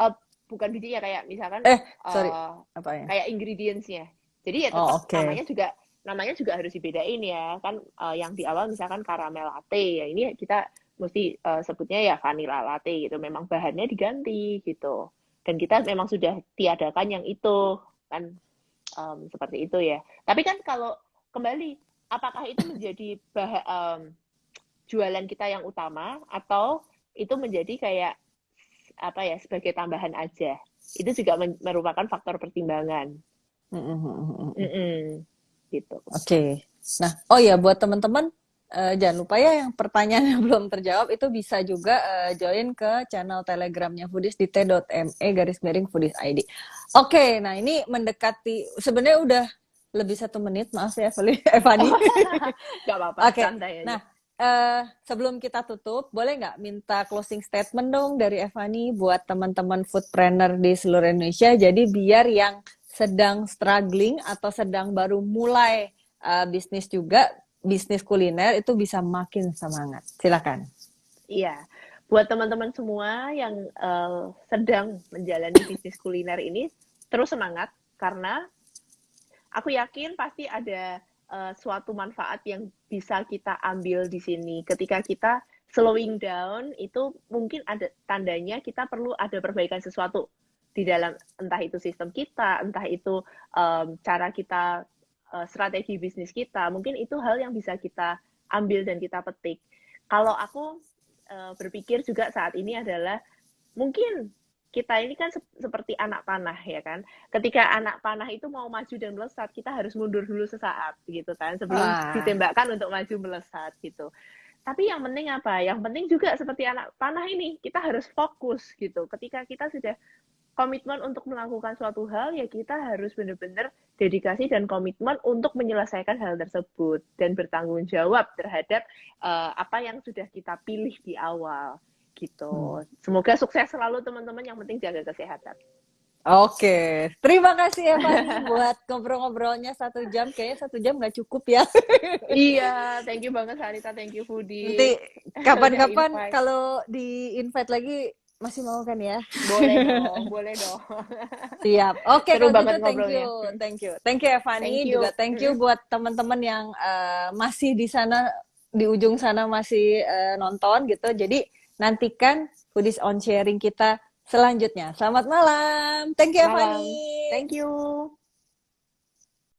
eh, bukan biji ya, kayak misalkan Sorry, eh, apa ya? kayak ingredients-nya. Jadi ya Oh, tetap oke. namanya juga harus dibedain ya kan. Yang di awal misalkan karamel latte ya, ini kita mesti sebutnya ya vanilla latte gitu. Memang bahannya diganti gitu. Dan kita memang sudah tiadakan yang itu kan, seperti itu ya. Tapi kan kalau kembali, apakah itu menjadi jualan kita yang utama atau itu menjadi kayak apa ya, sebagai tambahan aja, itu juga merupakan faktor pertimbangan. Mm-mm. Mm-mm, gitu. Oke. Nah, oh ya buat teman-teman jangan lupa ya yang pertanyaan yang belum terjawab itu bisa juga join ke channel Telegramnya Foodies di t.me/foodies_id. Oke, nah ini mendekati sebenarnya udah lebih 1 menit, maaf ya Evani. Gak apa-apa, Oke, santai aja. nah sebelum kita tutup, boleh nggak minta closing statement dong dari Evani buat teman-teman foodpreneur di seluruh Indonesia. Jadi biar yang sedang struggling atau sedang baru mulai bisnis juga, bisnis kuliner itu bisa makin semangat. Silakan. Iya, buat teman-teman semua yang sedang menjalani bisnis kuliner ini, terus semangat, karena aku yakin pasti ada suatu manfaat yang bisa kita ambil di sini. Ketika kita slowing down, itu mungkin ada tandanya kita perlu ada perbaikan sesuatu di dalam, entah itu sistem kita, entah itu cara kita, strategi bisnis kita. Mungkin itu hal yang bisa kita ambil dan kita petik. Kalau aku berpikir juga saat ini adalah, mungkin kita ini kan seperti anak panah ya kan. Ketika anak panah itu mau maju dan melesat, kita harus mundur dulu sesaat gitu kan, sebelum Wah, ditembakkan untuk maju melesat gitu. Tapi yang penting apa? Yang penting juga seperti anak panah ini, kita harus fokus gitu. Ketika kita sudah komitmen untuk melakukan suatu hal, ya kita harus benar-benar dedikasi dan komitmen untuk menyelesaikan hal tersebut dan bertanggung jawab terhadap apa yang sudah kita pilih di awal gitu. Semoga sukses selalu teman-teman, yang penting jaga kesehatan. oke. Terima kasih Evani buat ngobrol-ngobrolnya 1 jam. Kayaknya 1 jam nggak cukup ya. Iya, thank you banget Sarita, thank you Foodies. Nanti Udah kapan-kapan invite. kalau di invite lagi masih mau kan ya? Boleh dong, boleh dong. Siap. Oke, Seru kalau gitu banget thank you. ngobrolnya. Thank you. Thank you Thank Evani, juga you. thank you buat teman-teman yang masih di sana, di ujung sana masih nonton gitu. Jadi nantikan Foodies on Sharing kita selanjutnya. Selamat malam. Thank you Malam. Evani. Thank you.